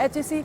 HEC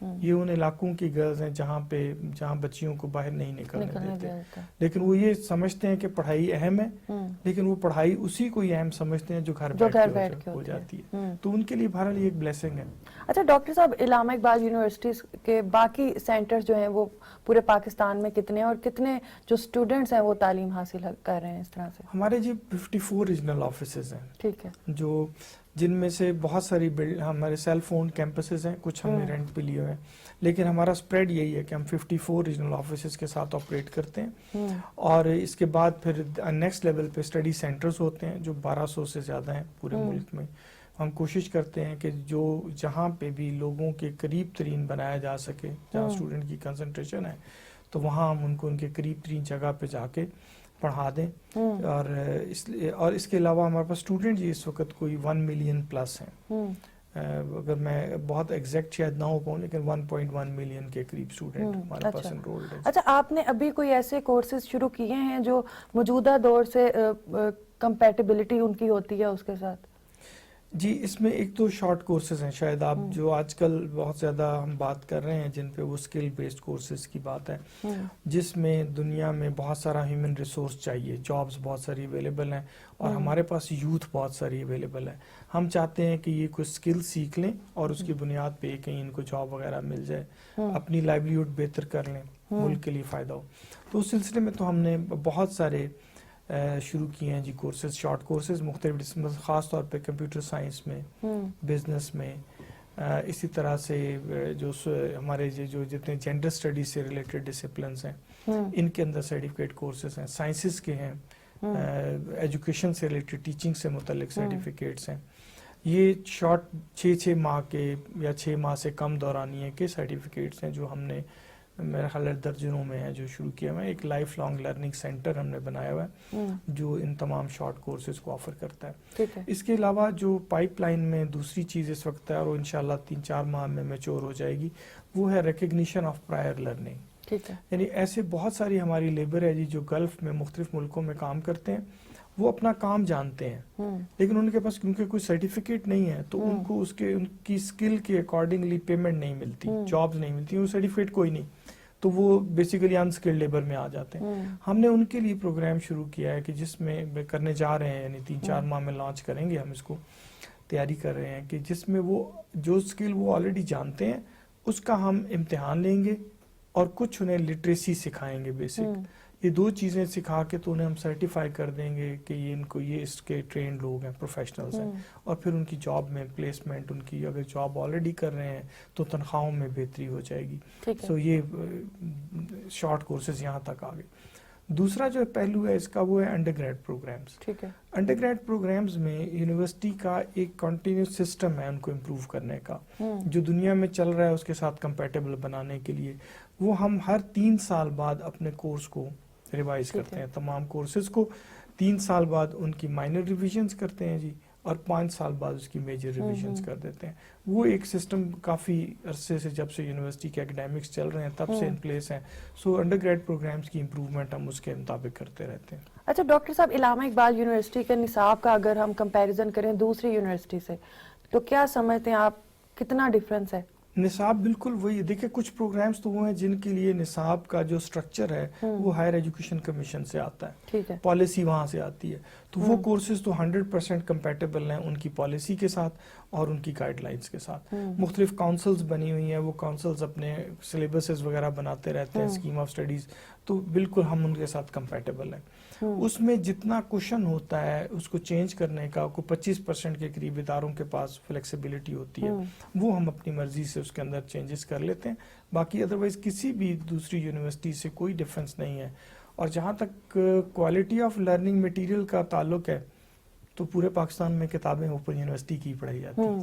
یہ ان علاقوں کی گرلز ہیں جہاں بچیوں کو باہر نہیں نکلنے دیتے، لیکن وہ یہ سمجھتے ہیں کہ پڑھائی اہم ہے، لیکن وہ پڑھائی اسی کو ہی اہم سمجھتے ہیں جو گھر بیٹھ کے ہو جاتی ہے، تو ان کے لیے بہرحال یہ ایک بلیسنگ ہے۔ اچھا ڈاکٹر صاحب، علامہ اقبال یونیورسٹیز کے باقی سینٹرز جو ہیں وہ پورے پاکستان میں کتنے ہیں، اور کتنے جو اسٹوڈنٹس ہیں وہ تعلیم حاصل کر رہے ہیں اس طرح سے؟ ہمارے 54 ریجنل آفیسز ہیں، ٹھیک ہے، جن میں سے بہت ساری ہمارے سیلف اونڈ کیمپسز ہیں، کچھ ہم نے رینٹ پہ لیے ہوئے ہیں، لیکن ہمارا اسپریڈ یہی ہے کہ ہم 54 ریجنل آفیسز کے ساتھ آپریٹ کرتے ہیں، اور اس کے بعد پھر نیکسٹ لیول پہ اسٹڈی سینٹرز ہوتے ہیں جو 1200 سے زیادہ ہیں پورے ملک میں۔ ہم کوشش کرتے ہیں کہ جہاں پہ بھی لوگوں کے قریب ترین بنایا جا سکے، جہاں اسٹوڈنٹ کی کنسنٹریشن ہے، تو وہاں ہم ان کو ان کے قریب ترین جگہ پہ جا کے پڑھا دیں، اور اس کے علاوہ ہمارے پاس اسٹوڈنٹ جی اس وقت کوئی 1 ملین پلس ہیں، اگر میں بہت ایگزیکٹ شاید نہ ہو پاؤں، لیکن 1.1 ملین کے قریب اسٹوڈنٹ ہمارے پاس انرولڈ ہیں۔ اچھا، آپ نے ابھی کوئی ایسے کورسز شروع کیے ہیں جو موجودہ دور سے کمپیٹیبلٹی ان کی ہوتی ہے اس کے ساتھ؟ جی، اس میں ایک تو شارٹ کورسز ہیں، شاید آپ جو آج کل بہت زیادہ ہم بات کر رہے ہیں جن پہ وہ اسکل بیسڈ کورسز کی بات ہے، جس میں دنیا میں بہت سارا ہیومن ریسورس چاہیے، جابز بہت ساری اویلیبل ہیں، اور ہمارے پاس یوتھ بہت ساری اویلیبل ہے۔ ہم چاہتے ہیں کہ یہ کوئی اسکل سیکھ لیں اور اس کی بنیاد پہ کہیں ان کو جاب وغیرہ مل جائے، اپنی لائیولیہڈ بہتر کر لیں، ملک کے لیے فائدہ ہو۔ تو اس سلسلے میں تو ہم نے بہت سارے شروع کیے ہیں جی کورسز، شارٹ کورسز مختلف ڈسپلن، خاص طور پہ کمپیوٹر سائنس میں، بزنس میں، اسی طرح سے جو ہمارے جو جتنے جینڈر اسٹڈیز سے ریلیٹڈ ڈسپلنس ہیں ان کے اندر سرٹیفکیٹ کورسز ہیں، سائنسز کے ہیں، ایجوکیشن سے ریلیٹڈ ٹیچنگ سے متعلق سرٹیفکیٹس ہیں۔ یہ شارٹ 6 ماہ کے یا 6 ماہ سے کم دورانیے کے سرٹیفکیٹس ہیں جو ہم نے میرا خیال ہے درجنوں میں ہے جو شروع کیا ہوا ہے۔ ایک لائف لانگ لرننگ سینٹر ہم نے بنایا ہوا ہے جو ان تمام شارٹ کورسز کو آفر کرتا ہے۔ اس کے علاوہ جو پائپ لائن میں دوسری چیز اس وقت ہے، اور وہ انشاءاللہ 3-4 ماہ میں میچور ہو جائے گی، وہ ہے ریکگنیشن آف پرائر لرننگ۔ یعنی ایسے بہت ساری ہماری لیبر ہے جی جو گلف میں مختلف ملکوں میں کام کرتے ہیں، وہ اپنا کام جانتے ہیں، لیکن ان کے پاس کیونکہ کوئی سرٹیفکیٹ نہیں ہے تو ان کو ان کی اسکل کے اکارڈنگلی پیمنٹ نہیں ملتی، جابز نہیں ملتی، وہ سرٹیفکیٹ کوئی نہیں، تو وہ بیسیکلی انسکلڈ لیبر میں آ جاتے ہیں۔ ہم نے ان کے لیے پروگرام شروع کیا ہے کہ جس میں کرنے جا رہے ہیں، یعنی 3-4 ماہ میں لانچ کریں گے، ہم اس کو تیاری کر رہے ہیں کہ جس میں وہ جو اسکل وہ آلریڈی جانتے ہیں اس کا ہم امتحان لیں گے اور کچھ انہیں لٹریسی سکھائیں گے بیسک۔ یہ 2 چیزیں سکھا کے تو انہیں ہم سرٹیفائی کر دیں گے کہ یہ ان کو یہ اس کے ٹرینڈ لوگ ہیں، پروفیشنلز ہیں، اور پھر ان کی جاب میں پلیسمنٹ، ان کی اگر جاب آلریڈی کر رہے ہیں تو تنخواہوں میں بہتری ہو جائے گی۔ سو یہ شارٹ کورسز یہاں تک آ گئے۔ دوسرا جو پہلو ہے اس کا وہ ہے under grade programmes. Under grade programmes میں یونیورسٹی کا ایک کنٹینیوس سسٹم ہے ان کو امپروو کرنے کا، جو دنیا میں چل رہا ہے اس کے ساتھ کمپیٹیبل بنانے کے لیے۔ وہ ہم ہر 3 سال بعد اپنے کورس کو ریوائز کرتے ہیں، تمام کورسز کو 3 سال بعد ان کی مائنر ریویژنز کرتے ہیں جی، اور 5 سال بعد اس کی میجر ریویژنز کر دیتے ہیں۔ وہ ایک سسٹم کافی عرصے سے، جب سے یونیورسٹی کے اکیڈیمکس چل رہے ہیں تب سے ان پلیس ہیں۔ سو انڈر گریڈ پروگرامز کی امپروومنٹ ہم اس کے مطابق کرتے رہتے ہیں۔ اچھا ڈاکٹر صاحب، علامہ اقبال یونیورسٹی کے نصاب کا اگر ہم کمپیریزن کریں دوسری یونیورسٹی سے تو کیا سمجھتے ہیں آپ، کتنا ڈفرینس ہے؟ نصاب بالکل وہی، دیکھیں کچھ پروگرامز تو وہ ہیں جن کے لیے نصاب کا جو سٹرکچر ہے وہ ہائر ایجوکیشن کمیشن سے آتا ہے، پالیسی وہاں سے آتی ہے، تو وہ کورسز تو 100% کمپیٹیبل ہیں ان کی پالیسی کے ساتھ اور ان کی گائیڈ لائنز کے ساتھ۔ مختلف کاؤنسلز بنی ہوئی ہیں، وہ کاؤنسلز اپنے سلیبسز وغیرہ بناتے رہتے ہیں، اسکیم آف اسٹڈیز، تو بالکل ہم ان کے ساتھ کمپیٹیبل ہیں۔ اس میں جتنا کوشن ہوتا ہے اس کو چینج کرنے کا، کوئی 25% کے قریب اداروں کے پاس فلیکسیبلٹی ہوتی ہے، وہ ہم اپنی مرضی سے اس کے اندر چینجز کر لیتے ہیں۔ باقی ادروائز کسی بھی دوسری یونیورسٹی سے کوئی ڈفرینس نہیں ہے۔ اور جہاں تک کوالٹی آف لرننگ مٹیریل کا تعلق ہے تو پورے پاکستان میں کتابیں اوپن یونیورسٹی کی پڑھائی جاتی ہیں۔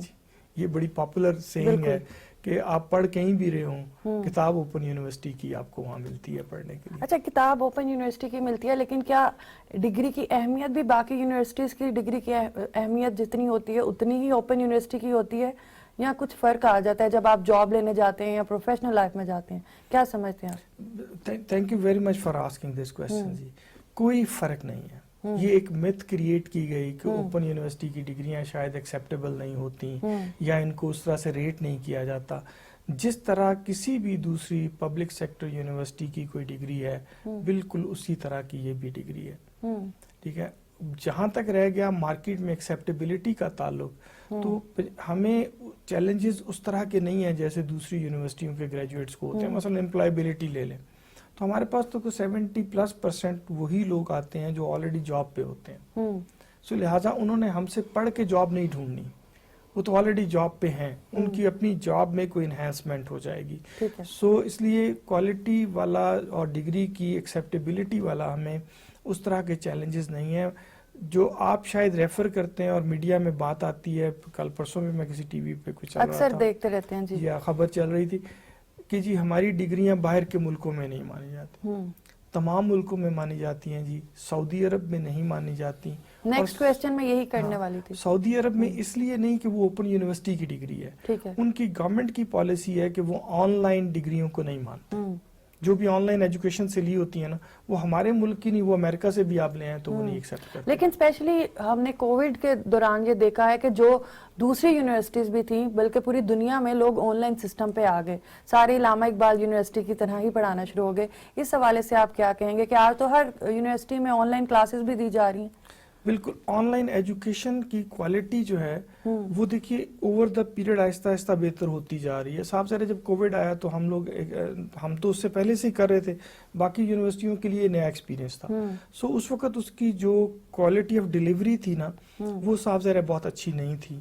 یہ بڑی پاپولر سینگ ہے کہ آپ پڑھ کہیں بھی رہے ہوں، کتاب اوپن یونیورسٹی کی آپ کو وہاں ملتی ہے پڑھنے کے لیے۔ اچھا، کتاب اوپن یونیورسٹی کی ملتی ہے، لیکن کیا ڈگری کی اہمیت بھی باقی یونیورسٹیز کی ڈگری کی اہمیت جتنی ہوتی ہے اتنی ہی اوپن یونیورسٹی کی ہوتی ہے، یا کچھ فرق آ جاتا ہے جب آپ جاب لینے جاتے ہیں یا پروفیشنل لائف میں جاتے ہیں؟ کیا سمجھتے ہیں آپ؟ Thank you very much for asking this question جی۔ کوئی فرق نہیں ہے، یہ ایک مت کریٹ کی گئی کہ اوپن یونیورسٹی کی ڈگریاں شاید ایکسیپٹیبل نہیں ہوتی یا ان کو اس طرح سے ریٹ نہیں کیا جاتا۔ جس طرح کسی بھی دوسری پبلک سیکٹر یونیورسٹی کی کوئی ڈگری ہے بالکل اسی طرح کی یہ بھی ڈگری ہے. ٹھیک ہے. جہاں تک رہ گیا مارکیٹ میں ایکسیپٹیبلٹی کا تعلق تو ہمیں چیلنجز اس طرح کے نہیں ہیں جیسے دوسری یونیورسٹیوں کے گریجویٹس کو ہوتے ہیں. مثلا امپلائبلٹی لے لیں تو ہمارے پاس تو 70+% وہی لوگ آتے ہیں جو آلریڈی جاب پہ ہوتے ہیں. سو لہٰذا انہوں نے ہم سے پڑھ کے جاب نہیں ڈھونڈنی, وہ تو آلریڈی جاب پہ ہیں, ان کی اپنی جاب میں کوئی انہینسمنٹ ہو جائے گی. سو اس لیے کوالٹی والا اور ڈگری کی ایکسیپٹیبلٹی والا ہمیں اس طرح کے چیلنجز نہیں ہیں جو آپ شاید ریفر کرتے ہیں اور میڈیا میں بات آتی ہے. کل پرسوں میں کسی ٹی وی پہ کچھ چل رہا تھا, اکثر دیکھتے رہتے ہیں جی, خبر چل رہی تھی کہ جی ہماری ڈگریاں باہر کے ملکوں میں نہیں مانی جاتی. تمام ملکوں میں مانی جاتی ہیں جی, سعودی عرب میں نہیں مانی جاتی. نیکسٹ کویسچن میں یہی کرنے والی تھی. سعودی عرب میں اس لیے نہیں کہ وہ اوپن یونیورسٹی کی ڈگری ہے, ان کی گورنمنٹ کی پالیسی ہے کہ وہ آن لائن ڈگریوں کو نہیں مانتے. جو بھی آن لائن ایجوکیشن سے لی ہوتی ہے نا, وہ ہمارے ملک کی نہیں, وہ امریکہ سے بھی آپ لے ہیں تو وہ نہیں ایکسیپٹ کرتے. لیکن اسپیشلی ہم نے کووڈ کے دوران یہ دیکھا ہے کہ جو دوسری یونیورسٹیز بھی تھیں بلکہ پوری دنیا میں لوگ آن لائن سسٹم پہ آ گئے, سارے علامہ اقبال یونیورسٹی کی طرح ہی پڑھانا شروع ہو گئے. اس حوالے سے آپ کیا کہیں گے کہ آج تو ہر یونیورسٹی میں آن لائن کلاسز بھی دی جا رہی ہیں؟ بالکل, آن لائن ایجوکیشن کی کوالٹی جو ہے وہ دیکھیے اوور دا پیریڈ آہستہ آہستہ بہتر ہوتی جا رہی ہے. صاحب ذرا جب کووڈ آیا تو ہم تو اس سے پہلے سے ہی کر رہے تھے, باقی یونیورسٹیوں کے لیے نیا ایکسپیرینس تھا. سو اس وقت اس کی جو کوالٹی آف ڈیلیوری تھی نا وہ صاحب ذرا بہت اچھی نہیں تھی.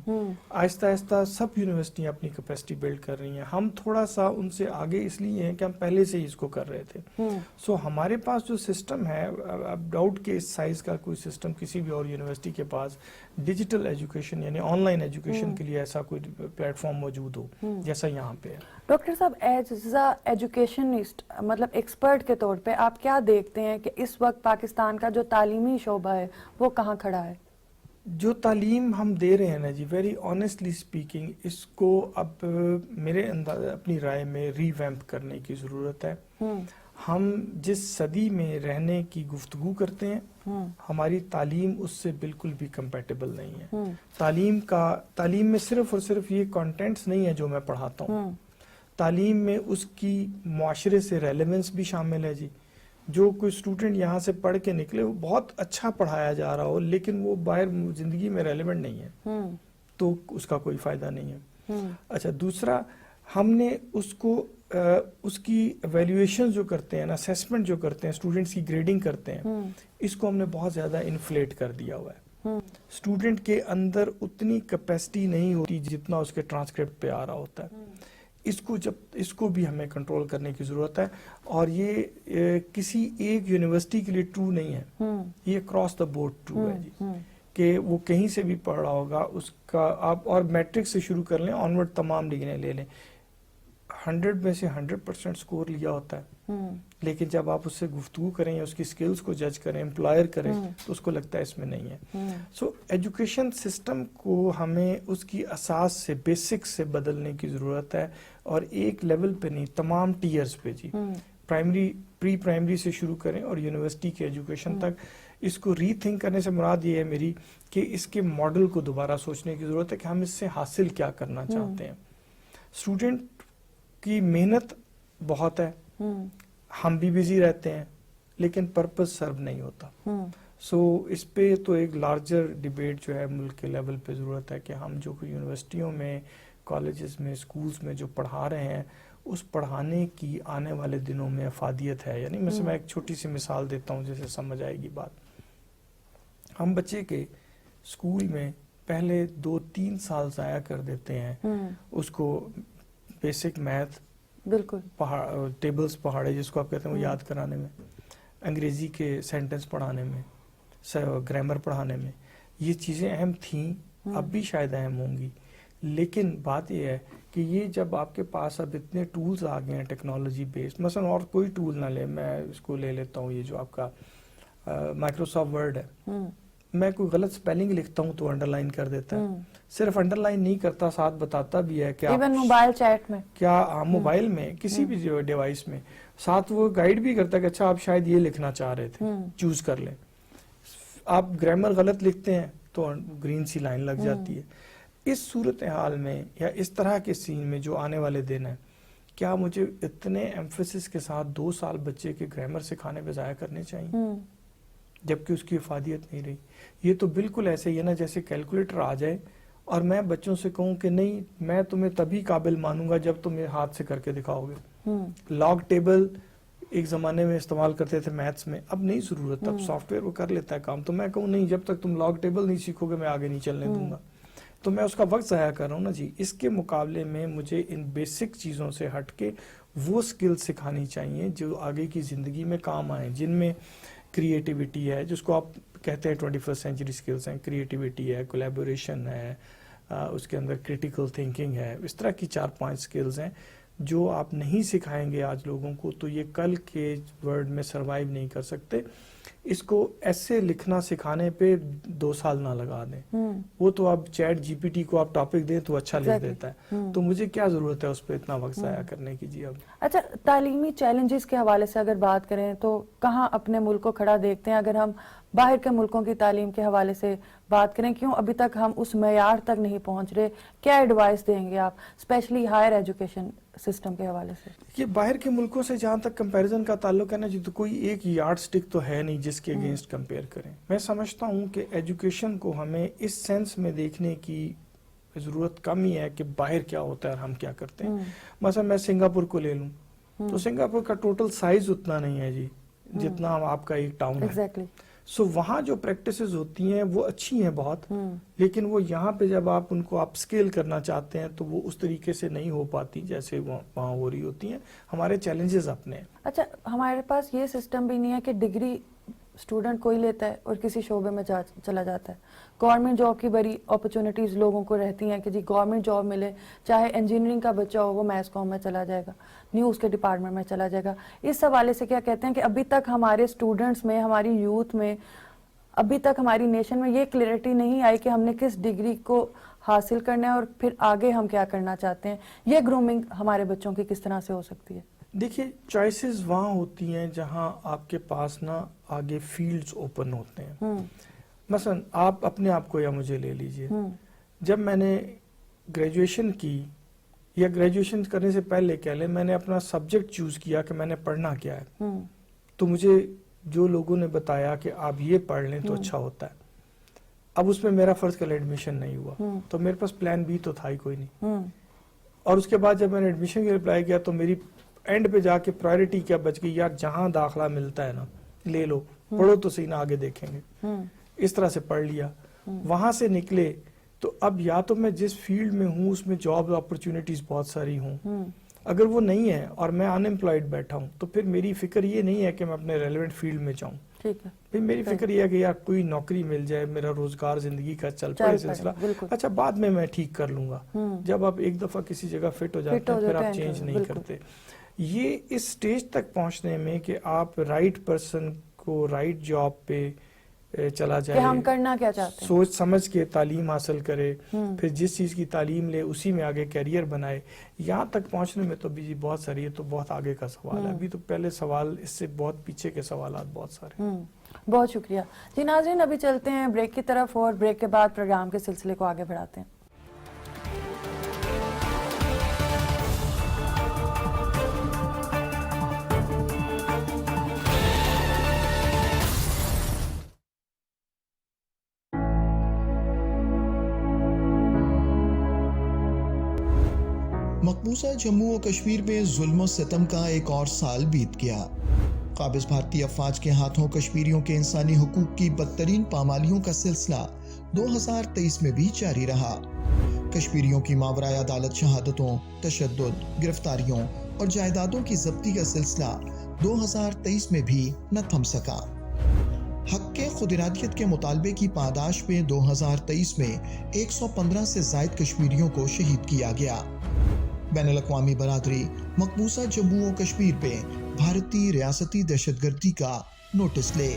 آہستہ آہستہ سب یونیورسٹیاں اپنی کیپیسٹی بلڈ کر رہی ہیں. ہم تھوڑا سا ان سے آگے اس لیے ہیں کہ ہم پہلے سے ہی اس کو کر رہے تھے. سو ہمارے پاس جو سسٹم ہے, اب ڈاؤٹ کہ اس سائز کا کوئی سسٹم کسی بھی اور یونیورسٹی کے پاس ڈیجیٹل ایجوکیشن یعنی آن لائن ایجوکیشن کے لیے ایسا کوئی پلیٹ فارم موجود ہو جیسا یہاں پہ ہے. ڈاکٹر صاحب, ایز اے ایجوکیشنسٹ مطلب ایکسپرٹ کے طور پہ آپ کیا دیکھتے ہیں کہ اس وقت پاکستان کا جو تعلیمی شعبہ ہے وہ کہاں کھڑا ہے؟ جو تعلیم ہم دے رہے ہیں نا جی, ویری آنیسٹلی اسپیکنگ, اس کو اب میرے انداز اپنی رائے میں ری ویمپ کرنے کی ضرورت ہے. ہم جس صدی میں رہنے کی گفتگو کرتے ہیں ہماری تعلیم اس سے بالکل بھی کمپیٹیبل نہیں ہے. تعلیم میں صرف اور صرف یہ کانٹینٹس نہیں ہے جو میں پڑھاتا ہوں, تعلیم میں اس کی معاشرے سے ریلیونس بھی شامل ہے جی. جو کوئی اسٹوڈنٹ یہاں سے پڑھ کے نکلے وہ بہت اچھا پڑھایا جا رہا ہو لیکن وہ باہر زندگی میں ریلیونٹ نہیں ہے تو اس کا کوئی فائدہ نہیں ہے. اچھا, دوسرا ہم نے اس کو اس کی ایویلیویشن جو کرتے ہیں, اسیسمنٹ جو کرتے ہیں, اسٹوڈنٹس کی گریڈنگ کرتے ہیں, اس کو ہم نے بہت زیادہ انفلیٹ کر دیا ہوا ہے. اسٹوڈنٹ کے اندر اتنی کیپیسٹی نہیں ہوتی جتنا اس کے ٹرانسکرپٹ پہ آ رہا ہوتا ہے. اس کو بھی ہمیں کنٹرول کرنے کی ضرورت ہے, اور یہ کسی ایک یونیورسٹی کے لیے ٹرو نہیں ہے, یہ اکراس دا بورڈ ٹرو ہے جی, کہ وہ کہیں سے بھی پڑھ رہا ہوگا اس کا. آپ اور میٹرک سے شروع کر لیں, آنورڈ تمام ڈگریاں لے لیں, 100 میں سے 100% سکور لیا ہوتا ہے, لیکن جب آپ اس سے گفتگو کریں یا اس کی سکلز کو جج کریں, امپلائر کریں, تو اس کو لگتا ہے اس میں نہیں ہے. سو ایجوکیشن سسٹم کو ہمیں اس کی اساس سے, بیسک سے بدلنے کی ضرورت ہے, اور ایک لیول پہ نہیں, تمام ٹیئرز پہ جی, پرائمری, پری پرائمری سے شروع کریں اور یونیورسٹی کے ایجوکیشن تک. اس کو ری تھنک کرنے سے مراد یہ ہے میری کہ اس کے ماڈل کو دوبارہ سوچنے کی ضرورت ہے کہ ہم اس سے حاصل کیا کرنا چاہتے ہیں. اسٹوڈنٹ کی محنت بہت ہے, ہم بھی بزی رہتے ہیں, لیکن پرپز سرو نہیں ہوتا. سو اس پہ تو ایک لارجر ڈیبیٹ جو ہے ملک کے لیول پہ ضرورت ہے کہ ہم جو یونیورسٹیوں میں, کالجز میں, اسکولز میں جو پڑھا رہے ہیں اس پڑھانے کی آنے والے دنوں میں افادیت ہے. یعنی میں ایک چھوٹی سی مثال دیتا ہوں جیسے سمجھ آئے گی بات. ہم بچے کے اسکول میں پہلے 2-3 سال ضائع کر دیتے ہیں اس کو بیسک میتھ, بالکل ٹیبلز پہاڑے جس کو آپ کہتے ہیں وہ یاد کرانے میں, انگریزی کے سینٹنس پڑھانے میں, گرامر پڑھانے میں. یہ چیزیں اہم تھیں, اب بھی شاید اہم ہوں گی, لیکن بات یہ ہے کہ یہ جب آپ کے پاس اب اتنے ٹولز آ گئے ہیں ٹیکنالوجی بیسڈ, مثلا اور کوئی ٹول نہ لیں, میں اس کو لے لیتا ہوں یہ جو آپ کا مائکروسافٹ ورڈ ہے, میں کوئی غلط سپیلنگ لکھتا ہوں تو انڈر لائن کر دیتا ہے. صرف انڈر لائن نہیں کرتا, ساتھ بتاتا بھی ہے کہ ایون موبائل چیٹ میں, کیا موبائل میں کسی بھی ڈیوائس میں, ساتھ وہ گائیڈ بھی کرتا ہے کہ اچھا آپ شاید یہ لکھنا چاہ رہے تھے, چوز کر لیں. آپ گرامر غلط لکھتے ہیں تو گرین سی لائن لگ جاتی ہے. اس صورتحال میں یا اس طرح کے سین میں جو آنے والے دن ہیں, کیا مجھے اتنے ایمفیسس کے ساتھ 2 سال بچے کے گرامر سکھانے پہ ضائع کرنے چاہیے جبکہ اس کی افادیت نہیں رہی؟ یہ تو بالکل ایسے ہی ہے نا جیسے کیلکولیٹر آ جائے اور میں بچوں سے کہوں کہ نہیں میں تمہیں تبھی قابل مانوں گا جب تم ہاتھ سے کر کے دکھاؤ گے. لاگ ٹیبل ایک زمانے میں استعمال کرتے تھے میتھس میں, اب نہیں ضرورت, اب سافٹ ویئر وہ کر لیتا ہے کام. تو میں کہوں نہیں جب تک تم لاگ ٹیبل نہیں سیکھو گے میں آگے نہیں چلنے دوں گا, تو میں اس کا وقت ضائع کر رہا ہوں نا جی. اس کے مقابلے میں مجھے ان بیسک چیزوں سے ہٹ کے وہ سکل سکھانی چاہیے جو آگے کی زندگی میں کام آئیں, جن میں کریٹیوٹی ہے جس کو آپ کہتے ہیں 21st سینچری سکلز ہیں, کریٹیوٹی ہے, کولیبوریشن ہے, اس کے اندر کریٹیکل تھنکنگ ہے, اس طرح کی 4-5 سکلز ہیں جو آپ نہیں سکھائیں گے آج لوگوں کو تو یہ کل کے ورلڈ میں سروائیو نہیں کر سکتے. اس کو ایسے لکھنا سکھانے پہ 2 سال نہ لگا دیں, وہ تو آپ چیٹ جی پی ٹی کو آپ ٹاپک دیں تو اچھا لکھ دیتا ہے, تو مجھے کیا ضرورت ہے اس پہ اتنا وقت ضائع کرنے کی جی. اب اچھا, تعلیمی چیلنجز کے حوالے سے اگر بات کریں تو کہاں اپنے ملک کو کھڑا دیکھتے ہیں؟ اگر ہم باہر کے ملکوں کی تعلیم کے حوالے سے بات کریں, کیوں ابھی تک ہم اس معیار تک نہیں پہنچ رہے؟ کیا ایڈوائس دیں گے آپ اسپیشلی ہائر ایجوکیشن سسٹم کے حوالے سے؟ یہ باہر کے ملکوں سے جہاں تک کمپیریزن کا تعلق ہے نا جی, تو کوئی ایک یارڈ سٹک تو ہے نہیں جس کے اگینسٹ کمپیئر کریں. میں سمجھتا ہوں کہ ایجوکیشن کو ہمیں اس سینس میں دیکھنے کی ضرورت کم ہی ہے کہ باہر کیا ہوتا ہے اور ہم کیا کرتے ہیں. مثلا میں سنگاپور کو لے لوں تو سنگاپور کا ٹوٹل سائز اتنا نہیں ہے جی جتنا آپ کا ایک ٹاؤن ہے. سو وہاں جو پریکٹسز ہوتی ہیں وہ اچھی ہیں بہت, لیکن وہ یہاں پہ جب آپ ان کو اپ اسکیل کرنا چاہتے ہیں تو وہ اس طریقے سے نہیں ہو پاتی جیسے وہاں ہو رہی ہوتی ہیں. ہمارے چیلنجز اپنے ہیں. اچھا, ہمارے پاس یہ سسٹم بھی نہیں ہے کہ ڈگری اسٹوڈنٹ کوئی لیتا ہے اور کسی شعبے میں چلا جاتا ہے. گورنمنٹ جاب کی بڑی اپرچونٹیز لوگوں کو رہتی ہیں کہ جی گورنمنٹ جاب ملے, چاہے انجینئرنگ کا بچہ ہو وہ میس کام میں چلا جائے گا, نیوز کے ڈپارٹمنٹ میں چلا جائے گا. اس حوالے سے کیا کہتے ہیں کہ ابھی تک ہمارے اسٹوڈنٹس میں, ہماری یوتھ میں, ابھی تک ہماری نیشن میں یہ کلیئرٹی نہیں آئی کہ ہم نے کس ڈگری کو حاصل کرنا ہے اور پھر آگے ہم کیا کرنا چاہتے ہیں. یہ گرومنگ ہمارے بچوں کی کس طرح سے ہو سکتی ہے؟ دیکھیے چوائسز وہاں ہوتی ہیں جہاں آپ کے پاس نا آگے فیلڈز اوپن ہوتے ہیں. مثلا آپ اپنے آپ کو یا مجھے لے لیجئے, جب میں نے گریجویشن کی یا گریجویشن کرنے سے پہلے کہہ لیں میں نے اپنا سبجیکٹ چوز کیا کہ میں نے پڑھنا کیا ہے, تو مجھے جو لوگوں نے بتایا کہ آپ یہ پڑھ لیں تو اچھا ہوتا ہے. اب اس میں میرا فرض کل ایڈمیشن نہیں ہوا تو میرے پاس پلان بی تو تھا ہی کوئی نہیں. اور اس کے بعد جب میں نے ایڈمیشن کے لیے اپلائی کیا تو میری اینڈ پہ جا کے پرائرٹی کیا بچ گئی, یار جہاں داخلہ ملتا ہے نا لے لو, پڑھو تو صحیح نا آگے دیکھیں گے. اس طرح سے پڑھ لیا, وہاں سے نکلے تو اب یا تو میں جس فیلڈ میں ہوں اس میں جاب اپرچونٹیز بہت ساری ہوں, اگر وہ نہیں ہے اور میں ان امپلائڈ بیٹھا ہوں تو پھر میری فکر یہ نہیں ہے کہ میں اپنے ریلیونٹ فیلڈ میں جاؤں. پھر میری فکر یہ ہے کہ یار کوئی نوکری مل جائے, میرا روزگار زندگی کا چل پڑے سلسلہ, اچھا بعد میں ٹھیک کر لوں گا. جب آپ ایک دفعہ کسی جگہ فٹ ہو جاتے ہیں پھر آپ چینج نہیں کرتے. یہ اس سٹیج تک پہنچنے میں کہ آپ رائٹ پرسن کو رائٹ جاب پہ چلا جائے, ہم کرنا کیا چاہتے ہیں, سوچ سمجھ کے تعلیم حاصل کرے, پھر جس چیز کی تعلیم لے اسی میں آگے کیریئر بنائے, یہاں تک پہنچنے میں تو بھی بہت ساری ہے, تو بہت آگے کا سوال ہے. ابھی تو پہلے سوال اس سے بہت پیچھے کے سوالات بہت سارے ہیں. بہت شکریہ جی. ناظرین ابھی چلتے ہیں بریک کی طرف اور بریک کے بعد پروگرام کے سلسلے کو آگے بڑھاتے ہیں. مقبوضہ جموں و کشمیر میں ظلم و ستم کا ایک اور سال بیت گیا. قابض بھارتی افواج کے ہاتھوں کشمیریوں کے انسانی حقوق کی بدترین پامالیوں کا سلسلہ 2023 میں بھی جاری رہا. کشمیریوں کی ماورائے عدالت شہادتوں, تشدد, گرفتاریوں اور جائیدادوں کی ضبطی کا سلسلہ 2023 میں بھی نہ تھم سکا. حق کے خود ارادیت کے مطالبے کی پاداش میں 2023 میں 115 سے زائد کشمیریوں کو شہید کیا گیا. بین الاقوامی برادری مقبوضہ جموں و کشمیر پہ بھارتی ریاستی دہشت گردی کا نوٹس لے.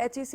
HEC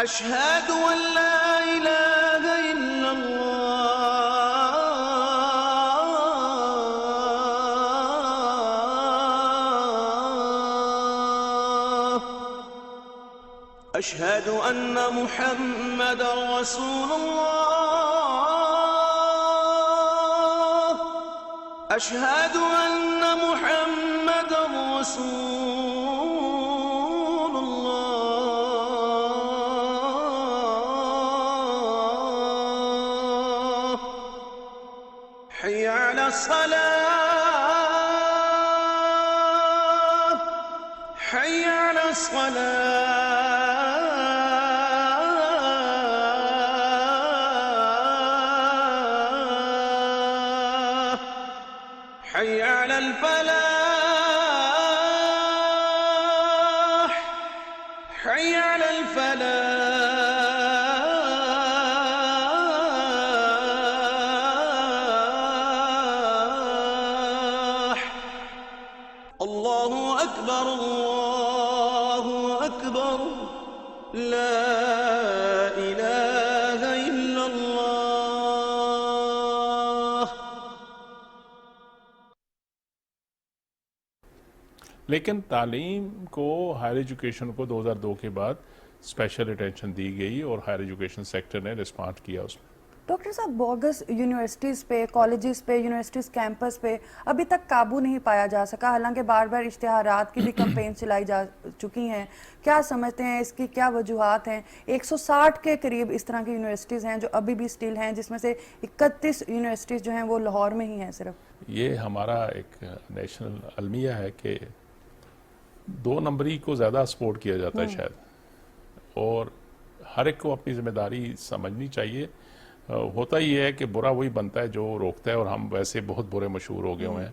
أشهد أن لا إله إلا الله، أشهد أن محمد رسول الله، أشهد أن محمد رسول الله، حي على الصلاة، حي على الصلاة، حي على الفلاح حي على الفلاح الله أكبر الله أكبر لا إله إلا الله. لیکن تعلیم کو ہائر ایجوکیشن کو 2002 کے بعد اسپیشل اٹینشن دی گئی اور ہائر ایجوکیشن سیکٹر نے رسپانڈ کیا اس میں. ڈاکٹر صاحب بوگس یونیورسٹیز پہ، کالجز پہ، یونیورسٹیز کیمپس پہ ابھی تک قابو نہیں پایا جا سکا، حالانکہ بار بار اشتہارات کی بھی کمپین چلائی جا چکی ہیں. کیا سمجھتے ہیں اس کی کیا وجوہات ہیں؟ 160 کے قریب اس طرح کی یونیورسٹیز ہیں جو ابھی بھی اسٹل ہیں، جس میں سے 31 یونیورسٹیز جو ہیں وہ لاہور میں ہی ہیں صرف. یہ ہمارا ایک نیشنل المیہ ہے کہ 2 نمبری کو زیادہ سپورٹ کیا جاتا ہے شاید، اور ہر ایک کو اپنی ذمہ داری سمجھنی چاہیے. ہوتا ہی ہے کہ برا وہی بنتا ہے جو روکتا ہے، اور ہم ویسے بہت برے مشہور ہو گئے ہوئے ہیں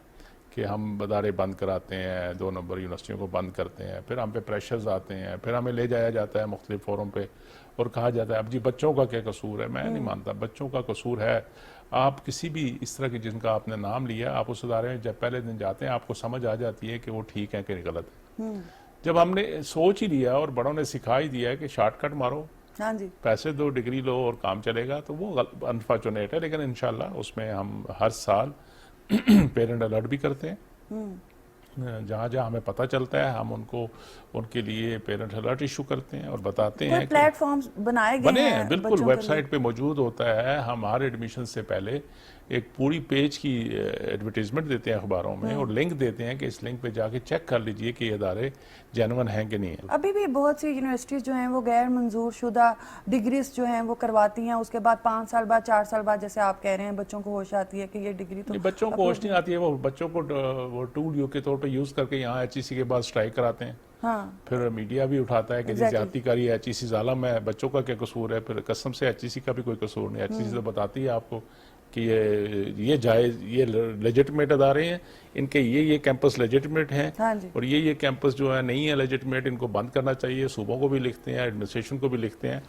کہ ہم ادارے بند کراتے ہیں، 2 نمبر یونیورسٹیوں کو بند کرتے ہیں، پھر ہم پہ پریشرز آتے ہیں، پھر ہمیں لے جایا جاتا ہے مختلف فورم پہ اور کہا جاتا ہے اب جی بچوں کا کیا قصور ہے. میں نہیں مانتا بچوں کا قصور ہے. آپ کسی بھی اس طرح کی جن کا آپ نے نام لیا، آپ اس ادارے میں جب پہلے دن جاتے ہیں آپ کو سمجھ آ جاتی ہے کہ وہ ٹھیک ہے کہ غلط ہے. جب ہم نے سوچ ہی لیا اور بڑوں نے سکھا ہی دیا ہے کہ شارٹ کٹ مارو، ہاں جی، پیسے دو، ڈگری لو اور کام چلے گا، تو وہ انفارچونیٹ ہے. لیکن انشاءاللہ اس میں ہم ہر سال پیرنٹ الرٹ بھی کرتے ہیں. جہاں جہاں ہمیں پتہ چلتا ہے ہم ان کے لیے پیرنٹ الرٹ ایشو کرتے ہیں اور بتاتے ہیں کہ پلیٹ فارمز بنائے گئے ہیں بالکل ویب سائٹ پہ موجود ہوتا ہے. ہم ہر ایڈمیشن سے پہلے ایک پوری پیج کی ایڈورٹیزمنٹ دیتے ہیں اخباروں میں اور لنک دیتے ہیں کہ اس لنک پہ جا کے چیک کر لیجئے کہ یہ ادارے جینون ہیں کہ نہیں ہیں. ابھی بھی بہت سی یونیورسٹیز جو ہیں وہ غیر منظور شدہ ڈگریز جو ہیں وہ کرواتی ہیں، اس کے بعد 5 سال بعد 4 سال بعد جیسے آپ کہہ رہے ہیں بچوں کو ہوش آتی ہے کہ یہ ڈگری تو بچوں کو ہوش نہیں آتی ہے. وہ بچوں کو وہ ٹول کے طور پہ یوز کر کے یہاں ایچ ای سی کے بعد اسٹرائک کراتے ہیں. پھر میڈیا بھی اٹھاتا ہے کہ زیادتی کاری ایچ ای سی ظالم ہے، بچوں کا کیا قصور ہے. پھر قسم سے ایچ ای سی کا بھی کوئی قصور نہیں. ایچ ای سی تو بتاتی ہے آپ کو کہ یہ جائز، یہ لیجٹمیٹ ادارے ہیں، ان کے یہ کیمپس لیجٹمیٹ ہیں، اور یہ کیمپس جو ہے نہیں ہے لیجٹمیٹ، ان کو بند کرنا چاہیے. صوبوں کو بھی لکھتے ہیں، ایڈمنسٹریشن کو بھی لکھتے ہیں.